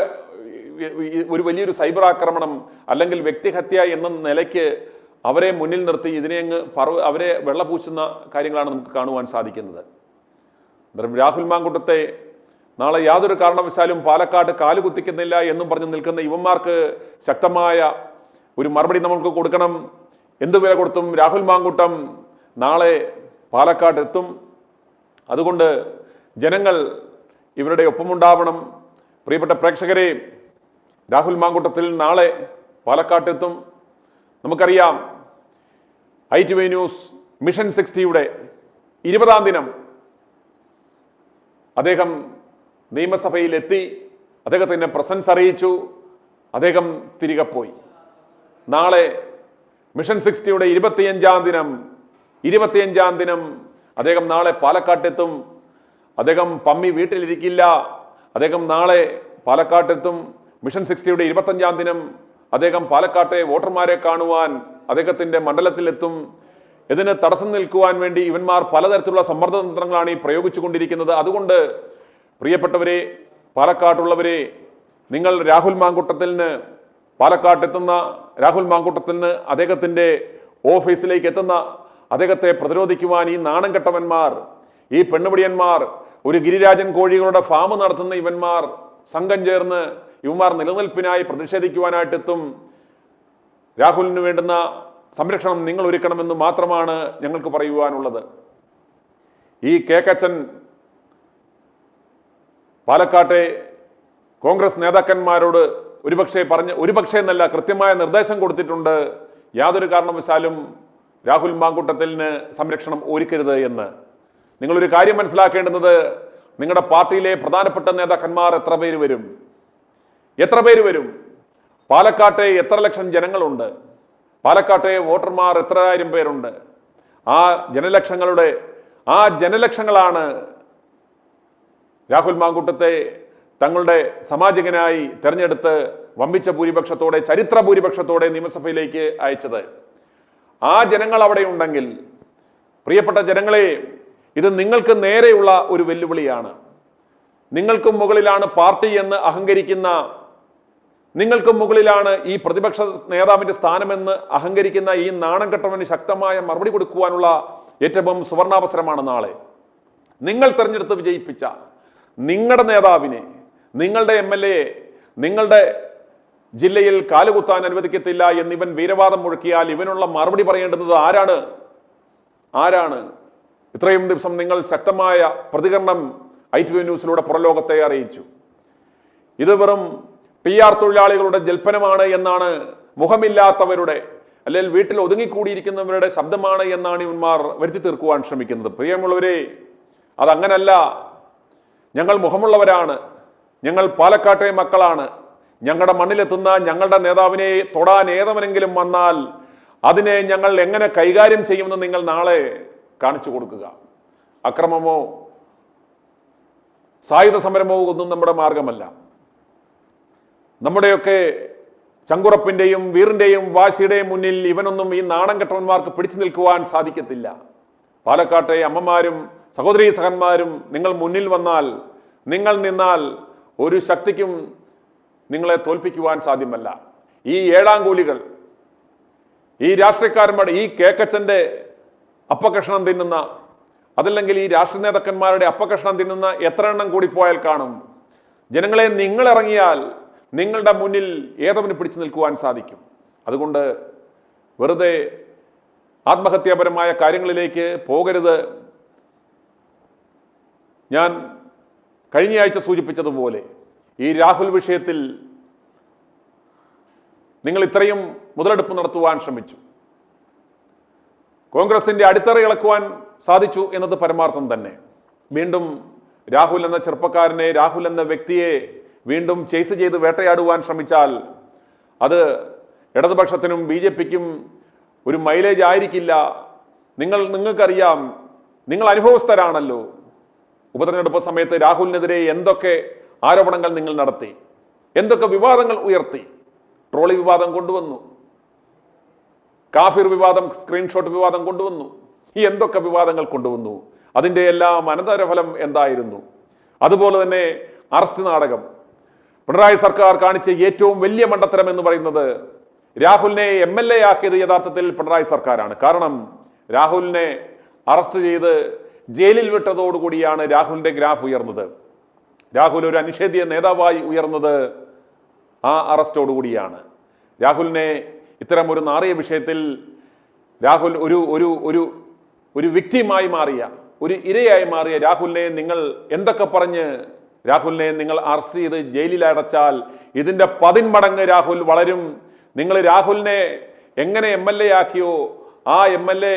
ഒരു വലിയൊരു സൈബർ ആക്രമണം അല്ലെങ്കിൽ വ്യക്തിഹത്യ എന്ന നിലയ്ക്ക് അവരെ മുന്നിൽ നിർത്തി ഇതിനെ അവരെ വെള്ളപൂശുന്ന കാര്യങ്ങളാണ് നമുക്ക് കാണുവാൻ സാധിക്കുന്നത്. രാഹുൽ മാങ്കൂട്ടത്തെ നാളെ യാതൊരു കാരണവശാലും പാലക്കാട് കാലുകുത്തിക്കുന്നില്ല എന്നും പറഞ്ഞ് നിൽക്കുന്ന ഇവന്മാർക്ക് ശക്തമായ ഒരു മറുപടി നമുക്ക് കൊടുക്കണം. എന്തു വില കൊടുത്തും രാഹുൽ മാങ്കൂട്ടം നാളെ പാലക്കാട് എത്തും. അതുകൊണ്ട് ജനങ്ങൾ ഇവരുടെ ഒപ്പമുണ്ടാവണം. പ്രിയപ്പെട്ട പ്രേക്ഷകരെ, രാഹുൽ മാങ്കൂട്ടത്തിൽ നാളെ പാലക്കാട്ടെത്തും. നമുക്കറിയാം ITV ന്യൂസ് മിഷൻ 60യുടെ 20-ാം ദിനം അദ്ദേഹം നിയമസഭയിൽ എത്തി, അദ്ദേഹത്തിൻ്റെ പ്രസൻസ് അറിയിച്ചു, അദ്ദേഹം തിരികെ പോയി. നാളെ മിഷൻ 60യുടെ 25-ാം ദിനം അദ്ദേഹം നാളെ പാലക്കാട്ടെത്തും. അദ്ദേഹം പമ്മി വീട്ടിലിരിക്കില്ല. അദ്ദേഹം നാളെ പാലക്കാട്ടെത്തും. മിഷൻ 60യുടെ 25-ാം ദിനം അദ്ദേഹം പാലക്കാട്ടെ വോട്ടർമാരെ കാണുവാൻ അദ്ദേഹത്തിന്റെ മണ്ഡലത്തിലെത്തും. ഇതിന് തടസ്സം നിൽക്കുവാൻ വേണ്ടി ഇവന്മാർ പലതരത്തിലുള്ള സമ്മർദ്ദ തന്ത്രങ്ങളാണ് ഈ പ്രയോഗിച്ചുകൊണ്ടിരിക്കുന്നത്. അതുകൊണ്ട് പ്രിയപ്പെട്ടവരെ, പാലക്കാട്ടുള്ളവരെ, നിങ്ങൾ രാഹുൽ മാങ്കൂട്ടത്തിന് പാലക്കാട്ടെത്തുന്ന രാഹുൽ മാങ്കൂട്ടത്തിന് അദ്ദേഹത്തിന്റെ ഓഫീസിലേക്ക് എത്തുന്ന അദ്ദേഹത്തെ പ്രതിരോധിക്കുവാൻ ഈ നാണം കെട്ടവന്മാർ, ഈ പെണ്ണുപിടിയന്മാർ, ഒരു ഗിരിരാജൻ കോഴികളുടെ ഫാം നടത്തുന്ന ഇവന്മാർ സംഘം ചേർന്ന് ഇവന്മാർ നിലനിൽപ്പിനായി പ്രതിഷേധിക്കുവാനായിട്ടെത്തും. രാഹുലിന് വേണ്ടുന്ന സംരക്ഷണം നിങ്ങൾ ഒരുക്കണമെന്ന് മാത്രമാണ് ഞങ്ങൾക്ക് പറയുവാനുള്ളത്. ഈ കേക്കച്ചൻ പാലക്കാട്ടെ കോൺഗ്രസ് നേതാക്കന്മാരോട് ഒരുപക്ഷെ എന്നല്ല കൃത്യമായ നിർദ്ദേശം കൊടുത്തിട്ടുണ്ട്, യാതൊരു കാരണവശാലും രാഹുൽ മാങ്കൂട്ടത്തിന് സംരക്ഷണം ഒരുക്കരുത് എന്ന്. നിങ്ങളൊരു കാര്യം മനസ്സിലാക്കേണ്ടുന്നത്, നിങ്ങളുടെ പാർട്ടിയിലെ പ്രധാനപ്പെട്ട നേതാക്കന്മാർ എത്ര പേര് വരും? പാലക്കാട്ടെ എത്ര ലക്ഷം ജനങ്ങളുണ്ട്? പാലക്കാട്ടെ വോട്ടർമാർ എത്ര ആയിരം പേരുണ്ട്? ആ ജനലക്ഷങ്ങളാണ് രാഹുൽ മാങ്കൂട്ടത്തെ തങ്ങളുടെ സമാജികനായി തെരഞ്ഞെടുത്ത് വമ്പിച്ച ഭൂരിപക്ഷത്തോടെ, ചരിത്ര ഭൂരിപക്ഷത്തോടെ നിയമസഭയിലേക്ക് അയച്ചത്. ആ ജനങ്ങൾ അവിടെ ഉണ്ടെങ്കിൽ, പ്രിയപ്പെട്ട ജനങ്ങളെ, ഇത് നിങ്ങൾക്ക് നേരെയുള്ള ഒരു വെല്ലുവിളിയാണ്. നിങ്ങൾക്കും മുകളിലാണ് പാർട്ടി എന്ന് അഹങ്കരിക്കുന്ന, നിങ്ങൾക്കും മുകളിലാണ് ഈ പ്രതിപക്ഷ നേതാവിന്റെ സ്ഥാനമെന്ന് അഹങ്കരിക്കുന്ന ഈ നാണം കെട്ടവന് ശക്തമായ മറുപടി കൊടുക്കുവാനുള്ള ഏറ്റവും സുവർണാവസരമാണ് നാളെ. നിങ്ങൾ തെരഞ്ഞെടുത്ത് വിജയിപ്പിച്ച നിങ്ങളുടെ നേതാവിനെ, നിങ്ങളുടെ MLA നിങ്ങളുടെ ജില്ലയിൽ കാലുകുത്താൻ അനുവദിക്കത്തില്ല എന്നിവൻ വീരവാദം മുഴക്കിയാൽ ഇവനുള്ള മറുപടി പറയേണ്ടുന്നത് ആരാണ്? ഇത്രയും ദിവസം നിങ്ങൾ ശക്തമായ പ്രതികരണം ITV ന്യൂസിലൂടെ പുറലോകത്തെ അറിയിച്ചു. ഇത് വെറും PR തൊഴിലാളികളുടെ ജൽപ്പനമാണ് എന്നാണ്, മുഖമില്ലാത്തവരുടെ അല്ലെങ്കിൽ വീട്ടിൽ ഒതുങ്ങിക്കൂടിയിരിക്കുന്നവരുടെ ശബ്ദമാണ് എന്നാണ് ഇവന്മാർ വരുത്തി തീർക്കുവാൻ ശ്രമിക്കുന്നത്. പ്രിയമുള്ളവരെ, അതങ്ങനല്ല. ഞങ്ങൾ മുഖമുള്ളവരാണ്, ഞങ്ങൾ പാലക്കാട്ടെ മക്കളാണ്. ഞങ്ങളുടെ മണ്ണിലെത്തുന്ന ഞങ്ങളുടെ നേതാവിനെ തൊടാൻ ഏതവനെങ്കിലും വന്നാൽ അതിനെ ഞങ്ങൾ എങ്ങനെ കൈകാര്യം ചെയ്യുമെന്ന് നിങ്ങൾ നാളെ കാണിച്ചു കൊടുക്കുക. അക്രമമോ സായുധ സമരമോ ഒന്നും നമ്മുടെ മാർഗമല്ല. നമ്മുടെയൊക്കെ ചങ്കുറപ്പിന്റെയും വീറിന്റെയും വാശിയുടെയും മുന്നിൽ ഇവനൊന്നും ഈ നാണം കെട്ടവന്മാർക്ക് പിടിച്ചു നിൽക്കുവാൻ സാധിക്കത്തില്ല. പാലക്കാട്ടെ അമ്മമാരും സഹോദരീ സഹന്മാരും നിങ്ങൾ മുന്നിൽ വന്നാൽ, നിങ്ങൾ നിന്നാൽ ഒരു ശക്തിക്കും നിങ്ങളെ തോൽപ്പിക്കുവാൻ സാധ്യമല്ല. ഈ ഏഴാംകൂലികൾ, ഈ രാഷ്ട്രീയക്കാരന്മാരുടെ, ഈ കേക്കച്ചന്റെ അപ്പകഷ്ണം തിന്നുന്ന, അതല്ലെങ്കിൽ ഈ രാഷ്ട്രീയ നേതാക്കന്മാരുടെ അപ്പകഷ്ണം തിന്നുന്ന എത്ര എണ്ണം കൂടി പോയാൽ കാണും? ജനങ്ങളെ, നിങ്ങളിറങ്ങിയാൽ നിങ്ങളുടെ മുന്നിൽ ഏതവന് പിടിച്ചു നിൽക്കുവാൻ സാധിക്കും. അതുകൊണ്ട് വെറുതെ ആത്മഹത്യാപരമായ കാര്യങ്ങളിലേക്ക് പോകരുത്. ഞാൻ കഴിഞ്ഞയാഴ്ച സൂചിപ്പിച്ചതുപോലെ ഈ രാഹുൽ വിഷയത്തിൽ നിങ്ങൾ ഇത്രയും മുതലെടുപ്പ് നടത്തുവാൻ ശ്രമിച്ചു. കോൺഗ്രസിന്റെ അടിത്തറ ഇളക്കുവാൻ സാധിച്ചു എന്നത് പരമാർത്ഥം തന്നെ. വീണ്ടും രാഹുൽ എന്ന ചെറുപ്പക്കാരനെ, രാഹുൽ എന്ന വ്യക്തിയെ വീണ്ടും ചേസ് ചെയ്ത് വേട്ടയാടുവാൻ ശ്രമിച്ചാൽ അത് ഇടതുപക്ഷത്തിനും BJPക്കും ഒരു മൈലേജ് ആയിരിക്കില്ല. നിങ്ങൾക്കറിയാം, നിങ്ങൾ അനുഭവസ്ഥരാണല്ലോ. ഉപതെരഞ്ഞെടുപ്പ് സമയത്ത് രാഹുലിനെതിരെ എന്തൊക്കെ ആരോപണങ്ങൾ നിങ്ങൾ നടത്തി, എന്തൊക്കെ വിവാദങ്ങൾ ഉയർത്തി. ട്രോളി വിവാദം കൊണ്ടുവന്നു, കാഫിർ വിവാദം, സ്ക്രീൻഷോട്ട് വിവാദം കൊണ്ടുവന്നു. ഈ എന്തൊക്കെ വിവാദങ്ങൾ കൊണ്ടുവന്നു. അതിൻ്റെ എല്ലാം അനന്തരഫലം എന്തായിരുന്നു? അതുപോലെ തന്നെ അറസ്റ്റ് നാടകം. പിണറായി സർക്കാർ കാണിച്ച ഏറ്റവും വലിയ മണ്ടത്തരം എന്ന് പറയുന്നത് രാഹുലിനെ MLA ആക്കിയത് യഥാർത്ഥത്തിൽ പിണറായി സർക്കാരാണ്. കാരണം രാഹുലിനെ അറസ്റ്റ് ചെയ്ത് ജയിലിൽ വിട്ടതോടുകൂടിയാണ് രാഹുലിന്റെ ഗ്രാഫ് ഉയർന്നത്. രാഹുൽ ഒരു അനിഷേധ്യ നേതാവായി ഉയർന്നത് ആ അറസ്റ്റോടുകൂടിയാണ്. രാഹുലിനെ ഇത്തരം ഒരു നാറിയ വിഷയത്തിൽ രാഹുൽ ഒരു വ്യക്തിയുമായി മാറിയ, ഒരു ഇരയായി മാറിയ രാഹുലിനെ നിങ്ങൾ എന്തൊക്കെ പറഞ്ഞ് രാഹുലിനെ നിങ്ങൾ അറസ്റ്റ് ചെയ്ത് ജയിലിൽ അടച്ചാൽ ഇതിന്റെ 10 മടങ്ങ് രാഹുൽ വളരും. നിങ്ങൾ രാഹുലിനെ എങ്ങനെ MLA ആക്കിയോ ആ MLA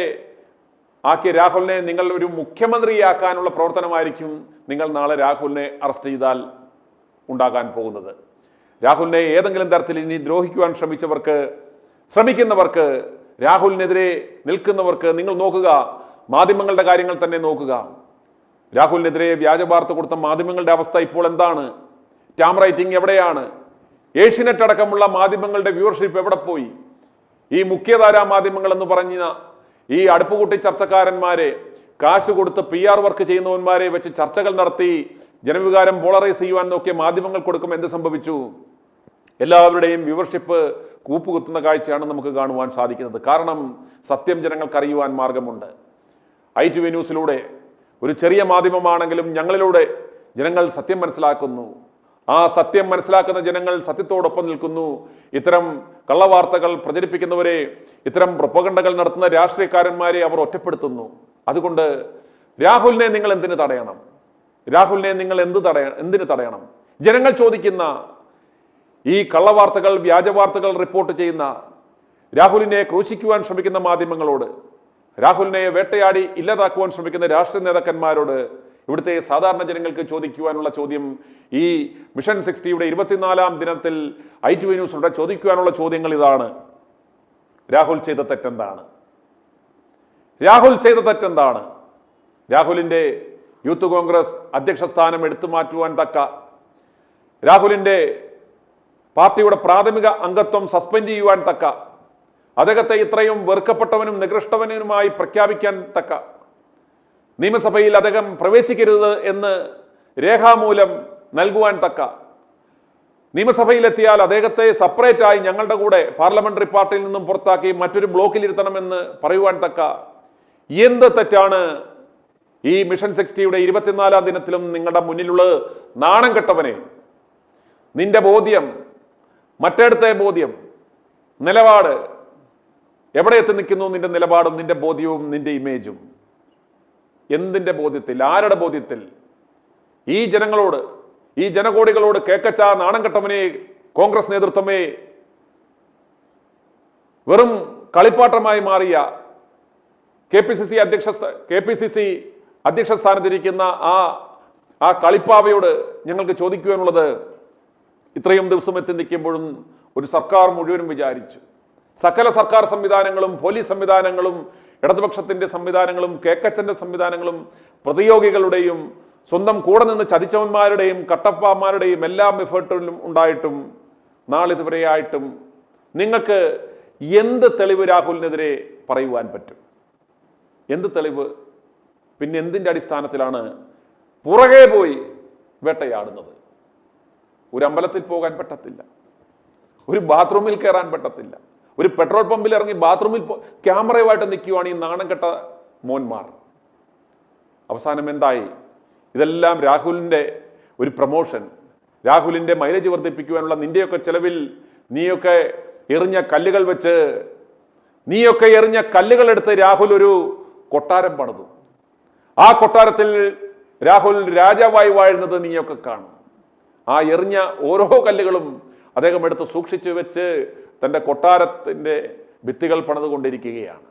ആക്കിയ രാഹുലിനെ നിങ്ങൾ ഒരു മുഖ്യമന്ത്രിയാക്കാനുള്ള പ്രവർത്തനമായിരിക്കും നിങ്ങൾ നാളെ രാഹുലിനെ അറസ്റ്റ് ചെയ്താൽ ഉണ്ടാകാൻ പോകുന്നത്. രാഹുലിനെ ഏതെങ്കിലും തരത്തിൽ ഇനി ദ്രോഹിക്കുവാൻ ശ്രമിക്കുന്നവർക്ക്, രാഹുലിനെതിരെ നിൽക്കുന്നവർക്ക് നിങ്ങൾ നോക്കുക, മാധ്യമങ്ങളുടെ കാര്യങ്ങൾ തന്നെ നോക്കുക. രാഹുലിനെതിരെ വ്യാജ വാർത്ത കൊടുത്ത മാധ്യമങ്ങളുടെ അവസ്ഥ ഇപ്പോൾ എന്താണ്? ടാം റൈറ്റിംഗ് എവിടെയാണ്? ഏഷ്യനെറ്റ് അടക്കമുള്ള മാധ്യമങ്ങളുടെ വ്യൂവർഷിപ്പ് എവിടെ പോയി? ഈ മുഖ്യധാരാ മാധ്യമങ്ങൾ എന്ന് പറഞ്ഞ ഈ അടുപ്പുകൂട്ടി ചർച്ചക്കാരന്മാരെ, കാശ് കൊടുത്ത് PR വർക്ക് ചെയ്യുന്നവന്മാരെ വെച്ച് ചർച്ചകൾ നടത്തി ജനവികാരം പോളറൈസ് ചെയ്യുവാൻ നോക്കിയ മാധ്യമങ്ങൾ കൊടുക്കും എന്ത് സംഭവിച്ചു? എല്ലാവരുടെയും വ്യൂവർഷിപ്പ് കൂപ്പുകുത്തുന്ന കാഴ്ചയാണ് നമുക്ക് കാണുവാൻ സാധിക്കുന്നത്. കാരണം സത്യം ജനങ്ങൾക്ക് അറിയുവാൻ മാർഗമുണ്ട്. ITV ന്യൂസിലൂടെ, ഒരു ചെറിയ മാധ്യമമാണെങ്കിലും ഞങ്ങളിലൂടെ ജനങ്ങൾ സത്യം മനസ്സിലാക്കുന്നു. ആ സത്യം മനസ്സിലാക്കുന്ന ജനങ്ങൾ സത്യത്തോടൊപ്പം നിൽക്കുന്നു. ഇത്തരം കള്ളവാർത്തകൾ പ്രചരിപ്പിക്കുന്നവരെ, ഇത്തരം പ്രൊപ്പഗണ്ടകൾ നടത്തുന്ന രാഷ്ട്രീയക്കാരന്മാരെ അവർ ഒറ്റപ്പെടുത്തുന്നു. അതുകൊണ്ട് രാഹുലിനെ നിങ്ങൾ എന്തിനു തടയണം? രാഹുലിനെ നിങ്ങൾ എന്തിനു തടയണം? ജനങ്ങൾ ചോദിക്കുന്ന ഈ കള്ളവാർത്തകൾ, വ്യാജവാർത്തകൾ റിപ്പോർട്ട് ചെയ്യുന്ന, രാഹുലിനെ ക്രൂശിക്കുവാൻ ശ്രമിക്കുന്ന മാധ്യമങ്ങളോട്, രാഹുലിനെ വേട്ടയാടി ഇല്ലാതാക്കുവാൻ ശ്രമിക്കുന്ന രാഷ്ട്രീയ നേതാക്കന്മാരോട്, ഇവിടുത്തെ സാധാരണ ജനങ്ങൾക്ക് ചോദിക്കുവാനുള്ള ചോദ്യം, ഈ മിഷൻ 60യുടെ 24ാം ദിനത്തിൽ ITV ന്യൂസിലൂടെ ചോദിക്കുവാനുള്ള ചോദ്യങ്ങൾ ഇതാണ്: രാഹുൽ ചെയ്ത തെറ്റെന്താണ്? രാഹുൽ ചെയ്ത തെറ്റെന്താണ്? രാഹുലിന്റെ യൂത്ത് കോൺഗ്രസ് അധ്യക്ഷ സ്ഥാനം എടുത്തു മാറ്റുവാൻ തക്ക, രാഹുലിന്റെ പാർട്ടിയുടെ പ്രാഥമിക അംഗത്വം സസ്പെൻഡ് ചെയ്യുവാൻ തക്ക, അദ്ദേഹത്തെ ഇത്രയും വെറുക്കപ്പെട്ടവനും നികൃഷ്ടവനുമായി പ്രഖ്യാപിക്കാൻ തക്ക, നിയമസഭയിൽ അദ്ദേഹം പ്രവേശിക്കരുത് എന്ന് രേഖാമൂലം നൽകുവാൻ തക്ക, നിയമസഭയിലെത്തിയാൽ അദ്ദേഹത്തെ സെപ്പറേറ്റായി ഞങ്ങളുടെ കൂടെ പാർലമെന്ററി പാർട്ടിയിൽ നിന്നും പുറത്താക്കി മറ്റൊരു ബ്ലോക്കിലിരുത്തണമെന്ന് പറയുവാൻ തക്ക എന്ത് തെറ്റാണ് ഈ മിഷൻ 60യുടെ 24ാം ദിനത്തിലും നിങ്ങളുടെ മുന്നിലുള്ള നാണം കെട്ടവനെ? നിന്റെ ബോധ്യം, മറ്റേടത്തെ ബോധ്യം, നിലപാട്, എവിടെ എത്തി നിൽക്കുന്നു നിന്റെ നിലപാടും നിന്റെ ബോധ്യവും നിന്റെ ഇമേജും? എന്തിന്റെ ബോധ്യത്തിൽ? ആരുടെ ബോധ്യത്തിൽ? ഈ ജനങ്ങളോട്, ഈ ജനകോടികളോട് കേക്കച്ച നാണം കെട്ടവനെ കോൺഗ്രസ് നേതൃത്വമേ, വെറും കളിപ്പാട്ടമായി മാറിയ കെ പി സി സി അധ്യക്ഷ സ്ഥാനത്തിരിക്കുന്ന ആ കളിപ്പാവയോട് ഞങ്ങൾക്ക് ചോദിക്കുവാനുള്ളത്, ഇത്രയും ദിവസം എത്തി നിൽക്കുമ്പോഴും ഒരു സർക്കാർ മുഴുവനും വിചാരിച്ചു, സകല സർക്കാർ സംവിധാനങ്ങളും പോലീസ് സംവിധാനങ്ങളും ഇടതുപക്ഷത്തിന്റെ സംവിധാനങ്ങളും കേക്കച്ചന്റെ സംവിധാനങ്ങളും പ്രതിയോഗികളുടെയും സ്വന്തം കൂടെ നിന്ന് ചതിച്ചവന്മാരുടെയും കട്ടപ്പന്മാരുടെയും എല്ലാം എഫേർട്ടിലും ഉണ്ടായിട്ടും നാളിതുവരെയായിട്ടും നിങ്ങൾക്ക് എന്ത് തെളിവ് രാഹുലിനെതിരെ പറയുവാൻ പറ്റും? എന്ത് തെളിവ്? പിന്നെ എന്തിൻ്റെ അടിസ്ഥാനത്തിലാണ് പുറകെ പോയി വേട്ടയാടുന്നത്? ഒരു അമ്പലത്തിൽ പോകാൻ പറ്റത്തില്ല, ഒരു ബാത്റൂമിൽ കയറാൻ പറ്റത്തില്ല, ഒരു പെട്രോൾ പമ്പിൽ ഇറങ്ങി ബാത്റൂമിൽ ക്യാമറയുമായിട്ട് നിൽക്കുവാണ് ഈ നാണം കെട്ട മോന്മാർ. അവസാനം എന്തായി? ഇതെല്ലാം രാഹുലിൻ്റെ ഒരു പ്രൊമോഷൻ, രാഹുലിൻ്റെ മൈലേജ് വർദ്ധിപ്പിക്കുവാനുള്ള നിന്റെയൊക്കെ ചെലവിൽ നീയൊക്കെ എറിഞ്ഞ കല്ലുകൾ വെച്ച്, നീയൊക്കെ എറിഞ്ഞ കല്ലുകൾ എടുത്ത് രാഹുൽ ഒരു കൊട്ടാരം പണിതു. ആ കൊട്ടാരത്തിൽ രാഹുൽ രാജാവായി വാഴുന്നത് നീയൊക്കെ കാണും. ആ എറിഞ്ഞ ഓരോ കല്ലുകളും അദ്ദേഹം എടുത്ത് സൂക്ഷിച്ചു വെച്ച് തൻ്റെ കൊട്ടാരത്തിൻ്റെ ഭിത്തികൾ പണിതുകൊണ്ടിരിക്കുകയാണ്.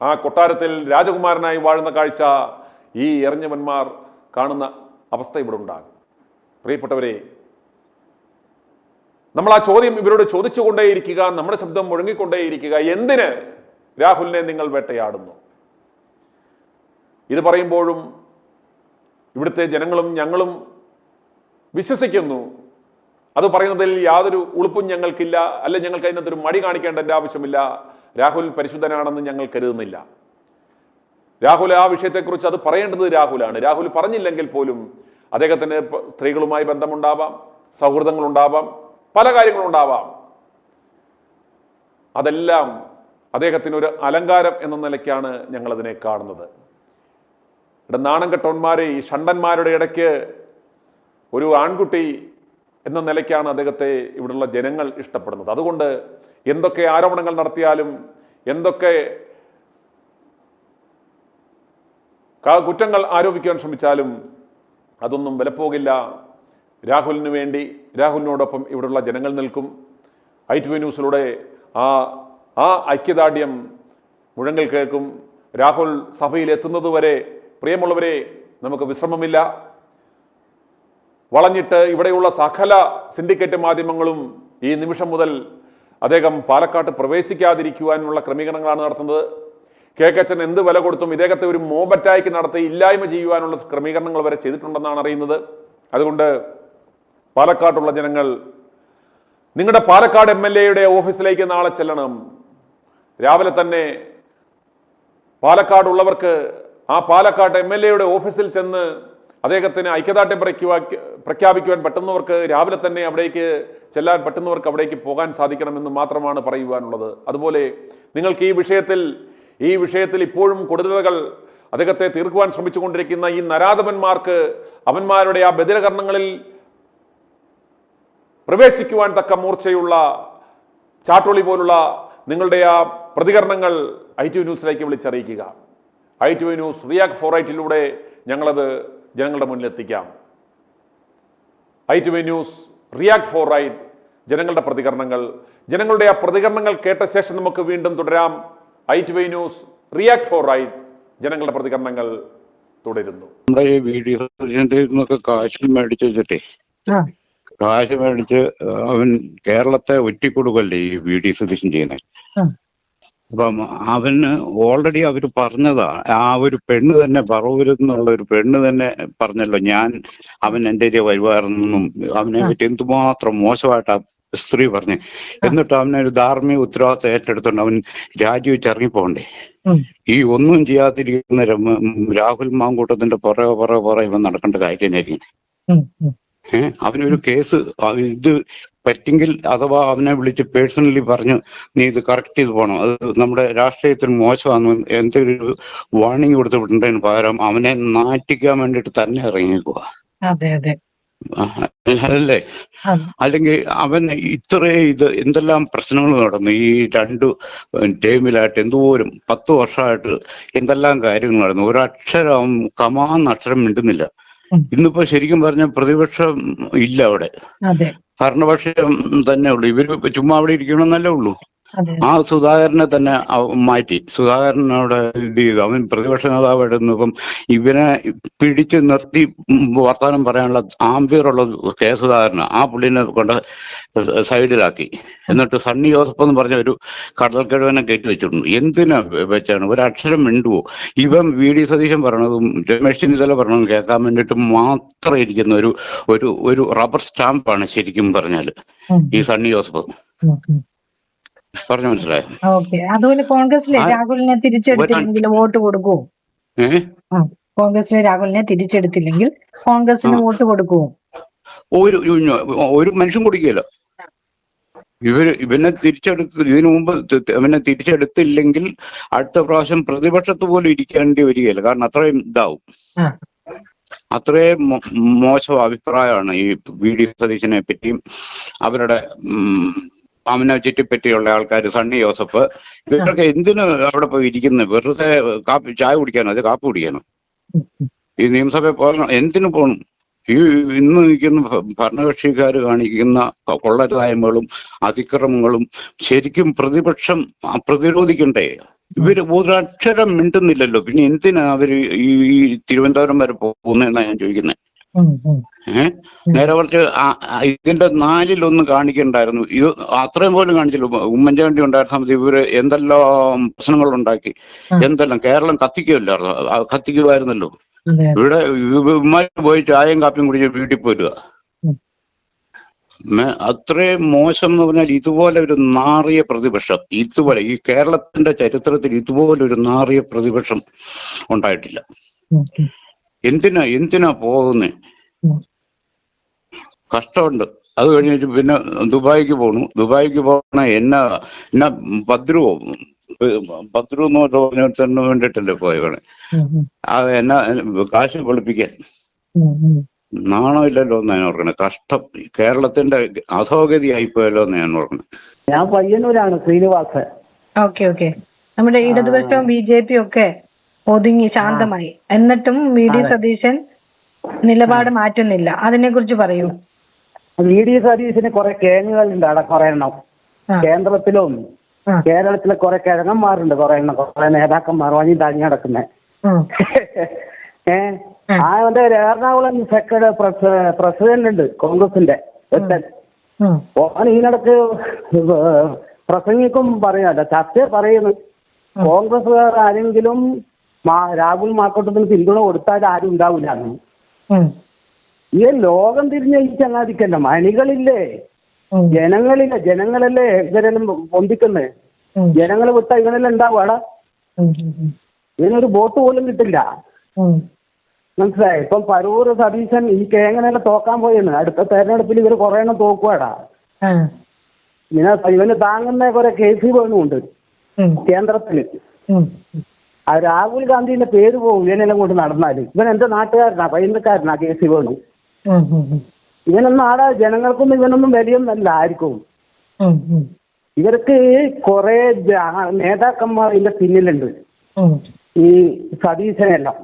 ആ കൊട്ടാരത്തിൽ രാജകുമാരനായി വാഴുന്ന കാഴ്ച ഈ എറിഞ്ഞവന്മാർ കാണുന്ന അവസ്ഥ ഇവിടെ ഉണ്ടാകും. പ്രിയപ്പെട്ടവരെ, നമ്മൾ ആ ചോദ്യം ഇവരോട് ചോദിച്ചുകൊണ്ടേയിരിക്കുക, നമ്മുടെ ശബ്ദം മുഴങ്ങിക്കൊണ്ടേയിരിക്കുക. എന്തിന് രാഹുലിനെ നിങ്ങൾ വേട്ടയാടുന്നു? ഇത് പറയുമ്പോഴും ഇവിടുത്തെ ജനങ്ങളും ഞങ്ങളും വിശ്വസിക്കുന്നു. അത് പറയുന്നതിൽ യാതൊരു ഉളുപ്പും ഞങ്ങൾക്കില്ല, അല്ലെ ഞങ്ങൾക്ക് അതിനകത്തൊരു മടി കാണിക്കേണ്ട ആവശ്യമില്ല. രാഹുൽ പരിശുദ്ധനാണെന്ന് ഞങ്ങൾ കരുതുന്നില്ല. രാഹുൽ ആ വിഷയത്തെക്കുറിച്ച് അത് പറയേണ്ടത് രാഹുലാണ്. രാഹുൽ പറഞ്ഞില്ലെങ്കിൽ പോലും അദ്ദേഹത്തിന് സ്ത്രീകളുമായി ബന്ധമുണ്ടാവാം, സൗഹൃദങ്ങളുണ്ടാവാം, പല കാര്യങ്ങളുണ്ടാവാം. അതെല്ലാം അദ്ദേഹത്തിനൊരു അലങ്കാരം എന്ന നിലയ്ക്കാണ് ഞങ്ങളതിനെ കാണുന്നത്. ഇവിടെ നാണം കെട്ടവന്മാരെ, ഈ ഷണ്ടന്മാരുടെ ഇടയ്ക്ക് ഒരു ആൺകുട്ടി എന്ന നിലയ്ക്കാണ് അദ്ദേഹത്തെ ഇവിടെയുള്ള ജനങ്ങൾ ഇഷ്ടപ്പെടുന്നത്. അതുകൊണ്ട് എന്തൊക്കെ ആരോപണങ്ങൾ നടത്തിയാലും, എന്തൊക്കെ കുറ്റങ്ങൾ ആരോപിക്കാൻ ശ്രമിച്ചാലും അതൊന്നും വിലപ്പോകില്ല. രാഹുലിന് വേണ്ടി, രാഹുലിനോടൊപ്പം ഇവിടെയുള്ള ജനങ്ങൾ നിൽക്കും. ITV ന്യൂസിലൂടെ ആ ഐക്യദാർഢ്യം മുഴങ്ങൽ കേൾക്കും. രാഹുൽ സഭയിൽ എത്തുന്നത് വരെ പ്രിയമുള്ളവരെ നമുക്ക് വിശ്രമമില്ല. വളഞ്ഞിട്ട് ഇവിടെയുള്ള സകല സിൻഡിക്കേറ്റ് മാധ്യമങ്ങളും ഈ നിമിഷം മുതൽ അദ്ദേഹം പാലക്കാട്ട് പ്രവേശിക്കാതിരിക്കുവാനുള്ള ക്രമീകരണങ്ങളാണ് നടത്തുന്നത്. കേക്കച്ചൻ എന്ത് വില കൊടുത്തും ഇദ്ദേഹത്തെ ഒരു മോബറ്റായിക്ക് നടത്തി ഇല്ലായ്മ ചെയ്യുവാനുള്ള ക്രമീകരണങ്ങൾ വരെ ചെയ്തിട്ടുണ്ടെന്നാണ് അറിയുന്നത്. അതുകൊണ്ട് പാലക്കാട്ടുള്ള ജനങ്ങൾ, നിങ്ങളുടെ പാലക്കാട് MLA ഓഫീസിലേക്ക് നാളെ ചെല്ലണം. രാവിലെ തന്നെ പാലക്കാടുള്ളവർക്ക് ആ പാലക്കാട് MLA ഓഫീസിൽ ചെന്ന് അദ്ദേഹത്തിന് ഐക്യദാർഢ്യം പ്രഖ്യാപിക്കുവാൻ പറ്റുന്നവർക്ക് രാവിലെ തന്നെ അവിടേക്ക് ചെല്ലാൻ പറ്റുന്നവർക്ക് അവിടേക്ക് പോകാൻ സാധിക്കണമെന്ന് മാത്രമാണ് പറയുവാനുള്ളത്. അതുപോലെ നിങ്ങൾക്ക് ഈ വിഷയത്തിൽ ഇപ്പോഴും കൊടുതലുകൾ അദ്ദേഹത്തെ തീർക്കുവാൻ ശ്രമിച്ചുകൊണ്ടിരിക്കുന്ന ഈ നരാധമന്മാർക്ക് അവന്മാരുടെ ആ ബദിരകർണങ്ങളിൽ പ്രവേശിക്കുവാൻ തക്ക മൂർച്ചയുള്ള ചാട്ടുളി പോലുള്ള നിങ്ങളുടെ ആ പ്രതികരണങ്ങൾ ITV ന്യൂസിലേക്ക് വിളിച്ചറിയിക്കുക. ITV ന്യൂസ് റിയാക്ട് 4 ഞങ്ങളത് ജനങ്ങളുടെ മുന്നിലെത്തിക്കാം. ITV ന്യൂസ് റിയാക്ട് 4 ജനങ്ങളുടെ പ്രതികരണങ്ങൾ, ജനങ്ങളുടെ ആ പ്രതികരണങ്ങൾ കേട്ട ശേഷം നമുക്ക് വീണ്ടും തുടരാം. ITV ന്യൂസ് റിയാക്ട് 4 ജനങ്ങളുടെ പ്രതികരണങ്ങൾ തുടരുന്നു. നമ്മുടെ ഈ വീഡിയോ കാശ് മേടിച്ച് വെച്ചിട്ടേ, കാശ് മേടിച്ച് അവൻ കേരളത്തെ ഒറ്റിക്കൊടുക്കല്ലേ ഈ VD സതീശൻ ചെയ്യുന്നത്. അപ്പം അവന് ഓൾറെഡി അവര് പറഞ്ഞതാ, ആ ഒരു പെണ്ണ് തന്നെ പറവൂരെന്നുള്ള ഒരു പെണ്ണ് തന്നെ പറഞ്ഞല്ലോ, അവൻ എൻ്റെ വരുവാറെന്നും അവനെ പറ്റി എന്തുമാത്രം മോശമായിട്ടാ സ്ത്രീ പറഞ്ഞു. എന്നിട്ട് അവനൊരു ധാർമ്മിക ഉത്തരവാദിത്തം ഏറ്റെടുത്തോണ്ട് അവൻ രാജിവെച്ച് ഇറങ്ങിപ്പോണ്ടേ. ഈ ഒന്നും ചെയ്യാതിരിക്കുന്ന രാഹുൽ മാങ്കൂട്ടത്തിന്റെ പുറകെ ഇവൻ നടക്കേണ്ട കാര്യമായിരിക്കും. അവനൊരു കേസ് ഇത് പറ്റെങ്കിൽ അഥവാ അവനെ വിളിച്ച് പേഴ്സണലി പറഞ്ഞു നീ ഇത് കറക്റ്റ് ചെയ്ത് പോകണം, അത് നമ്മുടെ രാഷ്ട്രീയത്തിന് മോശമാണെന്ന് എന്തൊരു വാർണിംഗ് കൊടുത്തിട്ടുണ്ടതിന് പകരം അവനെ നാറ്റിക്കാൻ വേണ്ടിയിട്ട് തന്നെ ഇറങ്ങിക്കുക. അതെ അതെ, അല്ലേ? അല്ലെങ്കിൽ അവൻ ഇത് എന്തെല്ലാം പ്രശ്നങ്ങൾ നടന്നു ഈ 2 ടേമിലായിട്ട്, എന്തോരം 10 വർഷമായിട്ട് എന്തെല്ലാം കാര്യങ്ങൾ നടന്നു. ഒരക്ഷരം കമാന്ന് അക്ഷരം മിണ്ടുന്നില്ല. ഇന്നിപ്പോ ശരിക്കും പറഞ്ഞ പ്രതിപക്ഷം ഇല്ല അവിടെ, ഭരണപക്ഷം തന്നെ ഉള്ളൂ. ഇവര് ചുമ്മാ അവിടെ ഇരിക്കണമെന്നല്ലേ ഉള്ളൂ. ആ സുധാകരനെ തന്നെ മാറ്റി, സുധാകരനോട് ഇത് ചെയ്തു. അവൻ പ്രതിപക്ഷ നേതാവായിട്ട് നിന്നപ്പം ഇവനെ പിടിച്ചു നിർത്തി വർത്തമാനം പറയാനുള്ള ആംബിയറുള്ള കെ സുധാകരന, ആ പുള്ളിനെ കൊണ്ട് സൈഡിലാക്കി. എന്നിട്ട് സണ്ണി ജോസഫ് എന്ന് പറഞ്ഞ ഒരു കടൽക്കിഴവനെ കയറ്റി വെച്ചിട്ടുണ്ട്. എന്തിനാ വെച്ചാണ്? ഒരക്ഷരം മിണ്ടുവോ? ഇവൻ വി.ഡി. സതീശൻ പറയണതും രമേശ് ചെന്നിത്തല പറയണതും കേൾക്കാൻ വേണ്ടിയിട്ട് മാത്രം ഇരിക്കുന്ന ഒരു റബ്ബർ സ്റ്റാമ്പാണ് ശരിക്കും പറഞ്ഞാല് ഈ സണ്ണി ജോസഫ്. പറഞ്ഞു മനസ്സിലായോ? അതുപോലെ കോൺഗ്രസിലെ രാഹുലിനെ തിരിച്ചെടുത്തില്ലെങ്കിൽ വോട്ട് കൊടുക്കുവോ? കോൺഗ്രസിലെ രാഹുലിനെ തിരിച്ചെടുത്തില്ലെങ്കിൽ കോൺഗ്രസിന് വോട്ട് കൊടുക്കുവോ? ഒരു മനുഷ്യൻ കൊടുക്കുകയല്ലോ. ഇവനെ ഇതിനു മുമ്പ് ഇവനെ തിരിച്ചെടുത്തില്ലെങ്കിൽ അടുത്ത പ്രാവശ്യം പ്രതിപക്ഷത്ത് പോലും ഇരിക്കേണ്ടി വരികയില്ല. കാരണം അത്രയും ഇതാവും, അത്രയും മോശം അഭിപ്രായമാണ് ഈ വി.ഡി. സതീശനെ പറ്റിയും അവരുടെ അമിന ചുറ്റിപ്പറ്റിയുള്ള ആൾക്കാർ, സണ്ണി ജോസഫ്, ഇവരൊക്കെ എന്തിനു അവിടെ പോയി ഇരിക്കുന്നത്? വെറുതെ ചായ കുടിക്കാനോ, അത് കാപ്പി കുടിക്കാനോ? ഈ നിയമസഭയിൽ പോകണം, എന്തിനു പോകണം? ഈ ഇന്ന് നിൽക്കുന്ന ഭരണകക്ഷിക്കാർ കാണിക്കുന്ന കൊള്ളരുതായ്മകളും അതിക്രമങ്ങളും ശരിക്കും പ്രതിപക്ഷം പ്രതിരോധിക്കണ്ടേ? ഇവര് ഒരക്ഷരം മിണ്ടുന്നില്ലല്ലോ. പിന്നെ എന്തിനാ അവര് ഈ തിരുവനന്തപുരം വരെ പോകുന്നതെന്നാ ഞാൻ ചോദിക്കുന്നത്. നേരെ കുറച്ച് ഇതിന്റെ 4-1 കാണിക്കണ്ടായിരുന്നു. ഇത് അത്രയും പോലും കാണിച്ചില്ല. ഉമ്മൻചാണ്ടി ഉണ്ടായിരുന്ന സമയത്ത് ഇവര് എന്തെല്ലാം പ്രശ്നങ്ങൾ ഉണ്ടാക്കി, എന്തെല്ലാം. കേരളം കത്തിക്കുമായിരുന്നല്ലോ. ഇവിടെ ഇവന്മാര് പോയി ചായയും കാപ്പിയും കുടിച്ച് വീട്ടിൽ പോരുക. അത്രയും മോശം എന്ന് പറഞ്ഞാൽ ഇതുപോലെ ഒരു നാറിയ പ്രതിപക്ഷം, ഇതുപോലെ ഈ കേരളത്തിന്റെ ചരിത്രത്തിൽ ഇതുപോലെ ഒരു നാറിയ പ്രതിപക്ഷം ഉണ്ടായിട്ടില്ല. എന്തിനാ പോകുന്നേ? കഷ്ടമുണ്ട്. അത് കഴിഞ്ഞിട്ട് പിന്നെ ദുബായിക്ക് പോകണ എന്നാ ഭദ്രു എന്ന് പറഞ്ഞ വേണ്ടിട്ടല്ലേ പോയതാണ്. അത് എന്നാ കാശ് വെളുപ്പിക്കാൻ നാണമില്ലല്ലോ എന്ന് ഞാൻ ഓർക്കണേ. കഷ്ടം, കേരളത്തിന്റെ അധോഗതി ആയിപ്പോയല്ലോ എന്ന് ഞാൻ ഓർക്കണേ. ഞാൻ പയ്യന്നൂരാണ്, ശ്രീനിവാസൻ. ഓക്കെ. നമ്മുടെ ഇടതുപക്ഷവും ബി.ജെ.പി. ഒക്കെ ഒതുങ്ങി ശാന്തമായി, എന്നിട്ടും വി.ഡി. സതീശൻ നിലപാട് മാറ്റുന്നില്ല. അതിനെ കുറിച്ച് പറയൂ. വി.ഡി. സതീശന് കുറെ കേങ്ങുകളുണ്ട് അവിടെ, കുറെ എണ്ണം കേന്ദ്രത്തിലും കേരളത്തിലെ കുറെ കിഴങ്ങന്മാരുണ്ട്, കുറെ എണ്ണം, കുറെ നേതാക്കന്മാർ വഴി തങ്ങി നടക്കുന്നത്. അവന്റെ എറണാകുളം പ്രസിഡന്റ് ഉണ്ട് കോൺഗ്രസിന്റെ. ഓൻ ഇതിനിടക്ക് പ്രസംഗിക്കും പറയാല്ല, ചർച്ച പറയുന്നു. കോൺഗ്രസ്സുകാർ ആരെങ്കിലും രാഹുൽ മാക്കോട്ടത്തിന് പിന്തുണ കൊടുത്താൽ ആരും ഉണ്ടാവില്ല. ഈ ലോകം തിരിഞ്ഞ ഈ ചങ്ങാതിക്കല്ല, മണികളില്ലേ, ജനങ്ങളല്ലേ ഇവരെല്ലാം പൊന്തിക്കുന്നത്. ജനങ്ങൾ വിട്ടാ ഇവനെല്ലാം ഉണ്ടാവുക. ഇതിനൊരു വോട്ട് പോലും കിട്ടില്ല. മനസ്സിലായി? ഇപ്പം പരൂർ സതീശൻ ഈ കേങ്ങനെല്ലാം തോക്കാൻ പോയെന്ന്. അടുത്ത തെരഞ്ഞെടുപ്പിൽ ഇവര് കുറെ എണ്ണം തോക്കുവാടാ. ഇവന് താങ്ങുന്ന കുറെ കേസി വേണുണ്ട് കേന്ദ്രത്തില്. രാഹുൽ ഗാന്ധിന്റെ പേര് പോകും ഇവനെല്ലാം കൊണ്ട് നടന്നാല്. ഇവൻ എന്റെ നാട്ടുകാരനാ, പയ്യന്നക്കാരനാ കേസി വേണു. ഇവനൊന്നും ആടെ ജനങ്ങൾക്കൊന്നും ഇവനൊന്നും വിലയൊന്നല്ല ആർക്കും. ഇവർക്ക് കുറെ നേതാക്കന്മാർ ഇതിന്റെ പിന്നിലുണ്ട്, ഈ സതീശനെല്ലാം.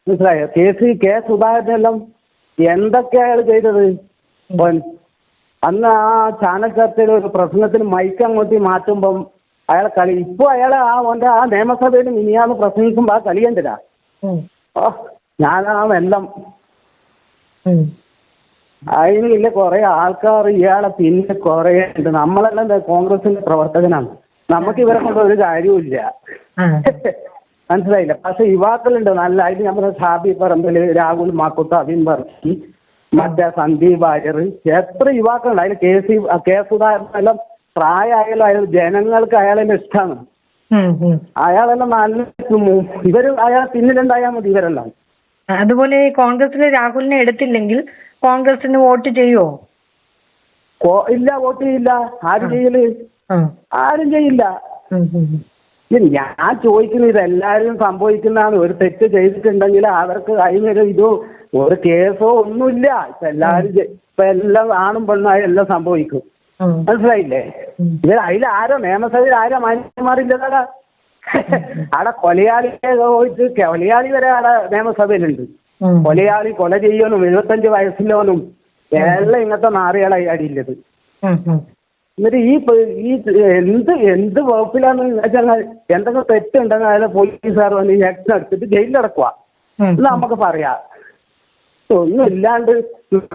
മനസ്സിലായോ? കെ സുധാകരനെല്ലാം എന്തൊക്കെയാ അയാൾ ചെയ്തത്? അന്ന് ആ ചാനൽ ചർച്ചയിൽ ഒരു പ്രസംഗത്തിന് മൈക്ക് അങ്ങോട്ട് മാറ്റുമ്പം അയാളെ കളി. ഇപ്പൊ അയാളെ ആ നിയമസഭയിൽ മിനിയാന്ന് പ്രസംഗിക്കുമ്പോ ആ കളി കണ്ടില്ല. ഞാനാണെല്ലാം അതിനില്ല കുറെ ആൾക്കാർ ഇയാളെ പിന്നെ കുറെ ഉണ്ട്. നമ്മളെല്ലാം കോൺഗ്രസിന്റെ പ്രവർത്തകനാണ്, നമുക്ക് ഇവരെ കൊണ്ട് ഒരു കാര്യവുമില്ല. മനസ്സിലായില്ല? പക്ഷെ യുവാക്കളുണ്ട് നല്ല. അതിന് നമ്മുടെ ഷാബി പറമ്പില്, രാഹുൽ മാക്കൂട്ട, അബിൻ വർക്കി, മറ്റേ സന്ദീപ് വാര്യർ, എത്ര യുവാക്കളുണ്ട്. അതിൽ കെ സുധാകരനെല്ലാം പ്രായമായാലും അയാൾ ജനങ്ങൾക്ക് അയാളെല്ലാം ഇഷ്ടമാണ്. അയാളെല്ലാം നല്ല ഇവര് അയാളെ പിന്നിലുണ്ടായാൽ മതി ഇവരെല്ലാം. അതുപോലെ കോൺഗ്രസിലെ രാഹുലിനെ എടുത്തില്ലെങ്കിൽ കോൺഗ്രസിന് വോട്ട് ചെയ്യുവോ? ഇല്ല, വോട്ട് ചെയ്യില്ല. ആരും ചെയ്യല്? ആരും ചെയ്യില്ല. ഞാൻ ചോദിക്കുന്നത് ഇത് എല്ലാവരും സംഭവിക്കുന്നതാണ്. ഒരു തെറ്റ് ചെയ്തിട്ടുണ്ടെങ്കിൽ അവർക്ക് അതിനൊരു ഇതോ ഒരു കേസോ ഒന്നുമില്ല. ഇപ്പൊ എല്ലാവരും ഇപ്പൊ എല്ലാം ആണും പെണ്ണായി എല്ലാം സംഭവിക്കും. മനസ്സിലായില്ലേ? ഇത് അതിലാരോ നിയമസഭയിൽ ആരോ മാന്യന്മാരില്ലതാ. അവിടെ കൊലയാളിയെ പോയിട്ട് കൊലയാളി വരെ അവിടെ നിയമസഭയിലുണ്ട്. കൊലയാളി കൊല ചെയ്യനും 75 വയസ്സിലോനും എല്ലാം ഇങ്ങനത്തെ നാറികളായി അടിയില്ലത്. എന്നിട്ട് ഈ എന്ത് വകുപ്പിലാന്ന് വെച്ചാൽ എന്തെങ്കിലും തെറ്റുണ്ടെങ്കിൽ അതിലെ പോലീസുകാർ വന്ന് ആക്ഷൻ എടുത്തിട്ട് ജയിലിലടക്കുക എന്ന് നമുക്ക് പറയാം. ഒന്നും ഇല്ലാണ്ട്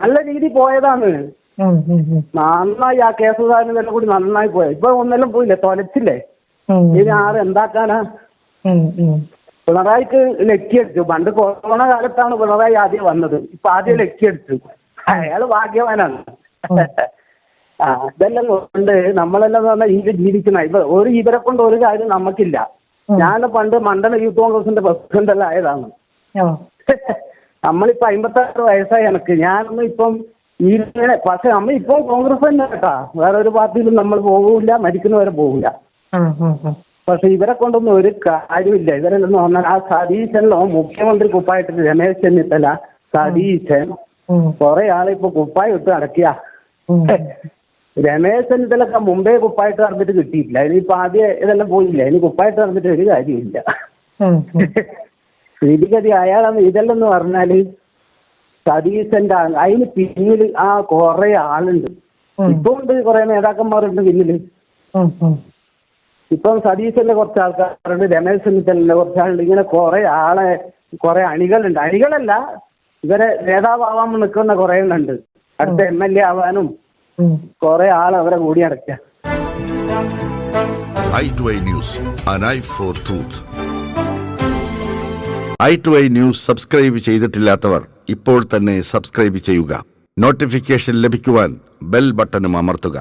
നല്ല രീതി പോയതാണ്. നന്നായി ആ കേസുകാരന് തന്നെ കൂടി നന്നായി പോയത്. ഇപ്പൊ ഒന്നെല്ലാം പോയില്ലേ, തൊലച്ചില്ലേ. ഇനി ആറ് എന്താക്കാനാ? പിണറായിക്ക് ലക്കിയടിച്ചു. പണ്ട് കൊറോണ കാലത്താണ് പിണറായി ആദ്യം വന്നത്. ഇപ്പൊ ആദ്യം ലക്കിയടിച്ചു. അയാള് ഭാഗ്യവാനാണ്. ഇതെല്ലാം കൊണ്ട് നമ്മളെല്ലാം പറഞ്ഞാൽ ഇത് ജീവിക്കുന്ന ഇവരെ കൊണ്ട് ഒരു കാര്യം നമുക്കില്ല. ഞാൻ പണ്ട് മണ്ഡല യൂത്ത് കോൺഗ്രസിന്റെ പ്രസിഡന്റ് എല്ലാം ആയതാണ്. നമ്മളിപ്പോ 56 വയസ്സായി എനിക്ക്. ഞാനൊന്നും ഇപ്പം ഇങ്ങനെ, പക്ഷെ നമ്മ ഇപ്പൊ കോൺഗ്രസ് തന്നെ കേട്ടാ. വേറെ ഒരു പാർട്ടിയിലും നമ്മൾ പോകില്ല, മരിക്കുന്നവരെ പോകില്ല. പക്ഷെ ഇവരെ കൊണ്ടൊന്നും ഒരു കാര്യമില്ല. ഇവരെന്ന് പറഞ്ഞാൽ ആ സതീശനോ മുഖ്യമന്ത്രി കുപ്പായിട്ടിട്ട് രമേശ് ചെന്നിത്തല, സതീശൻ കുറെ ആളിപ്പോ കുപ്പായി ഇട്ട് അടക്കിയ. രമേശ് ചെന്നിത്തലൊക്കെ മുമ്പേ കുപ്പായിട്ട് നടന്നിട്ട് കിട്ടിയിട്ടില്ല. ഇനിയിപ്പോ ആദ്യം ഇതെല്ലാം പോയില്ല. ഇനി കുപ്പായിട്ട് നടന്നിട്ട് ഒരു കാര്യമില്ല. സ്ഥിതിഗതി അയാളാണ് ഇതെല്ലാം എന്ന് പറഞ്ഞാല് സതീശന്റെ അതിന് പിന്നില് ആ കുറെ ആളുണ്ട്. ഇപ്പൊ ഉണ്ട് കുറെ നേതാക്കന്മാരുണ്ട് പിന്നില്. ഇപ്പം സതീശന്റെ കുറച്ച് ആൾക്കാരുണ്ട്, രമേശ് ചെന്നിത്തലിന്റെ കുറച്ചാളുണ്ട്. ഇങ്ങനെ കുറെ അണികളുണ്ട്. അണികളല്ല, ഇവരെ നേതാവാൻ നിൽക്കുന്ന കുറെ എണ്ണുണ്ട്. അടുത്ത MLA ആവാനും കുറെ ആൾ അവരെ കൂടി അടയ്ക്കാം. i2i News, an eye for truth. i2i News subscribe ചെയ്തിട്ടില്ലാത്തവർ ഇപ്പോൾ തന്നെ സബ്സ്ക്രൈബ് ചെയ്യുക. നോട്ടിഫിക്കേഷൻ ലഭിക്കുവാൻ ബെൽ ബട്ടണും അമർത്തുക.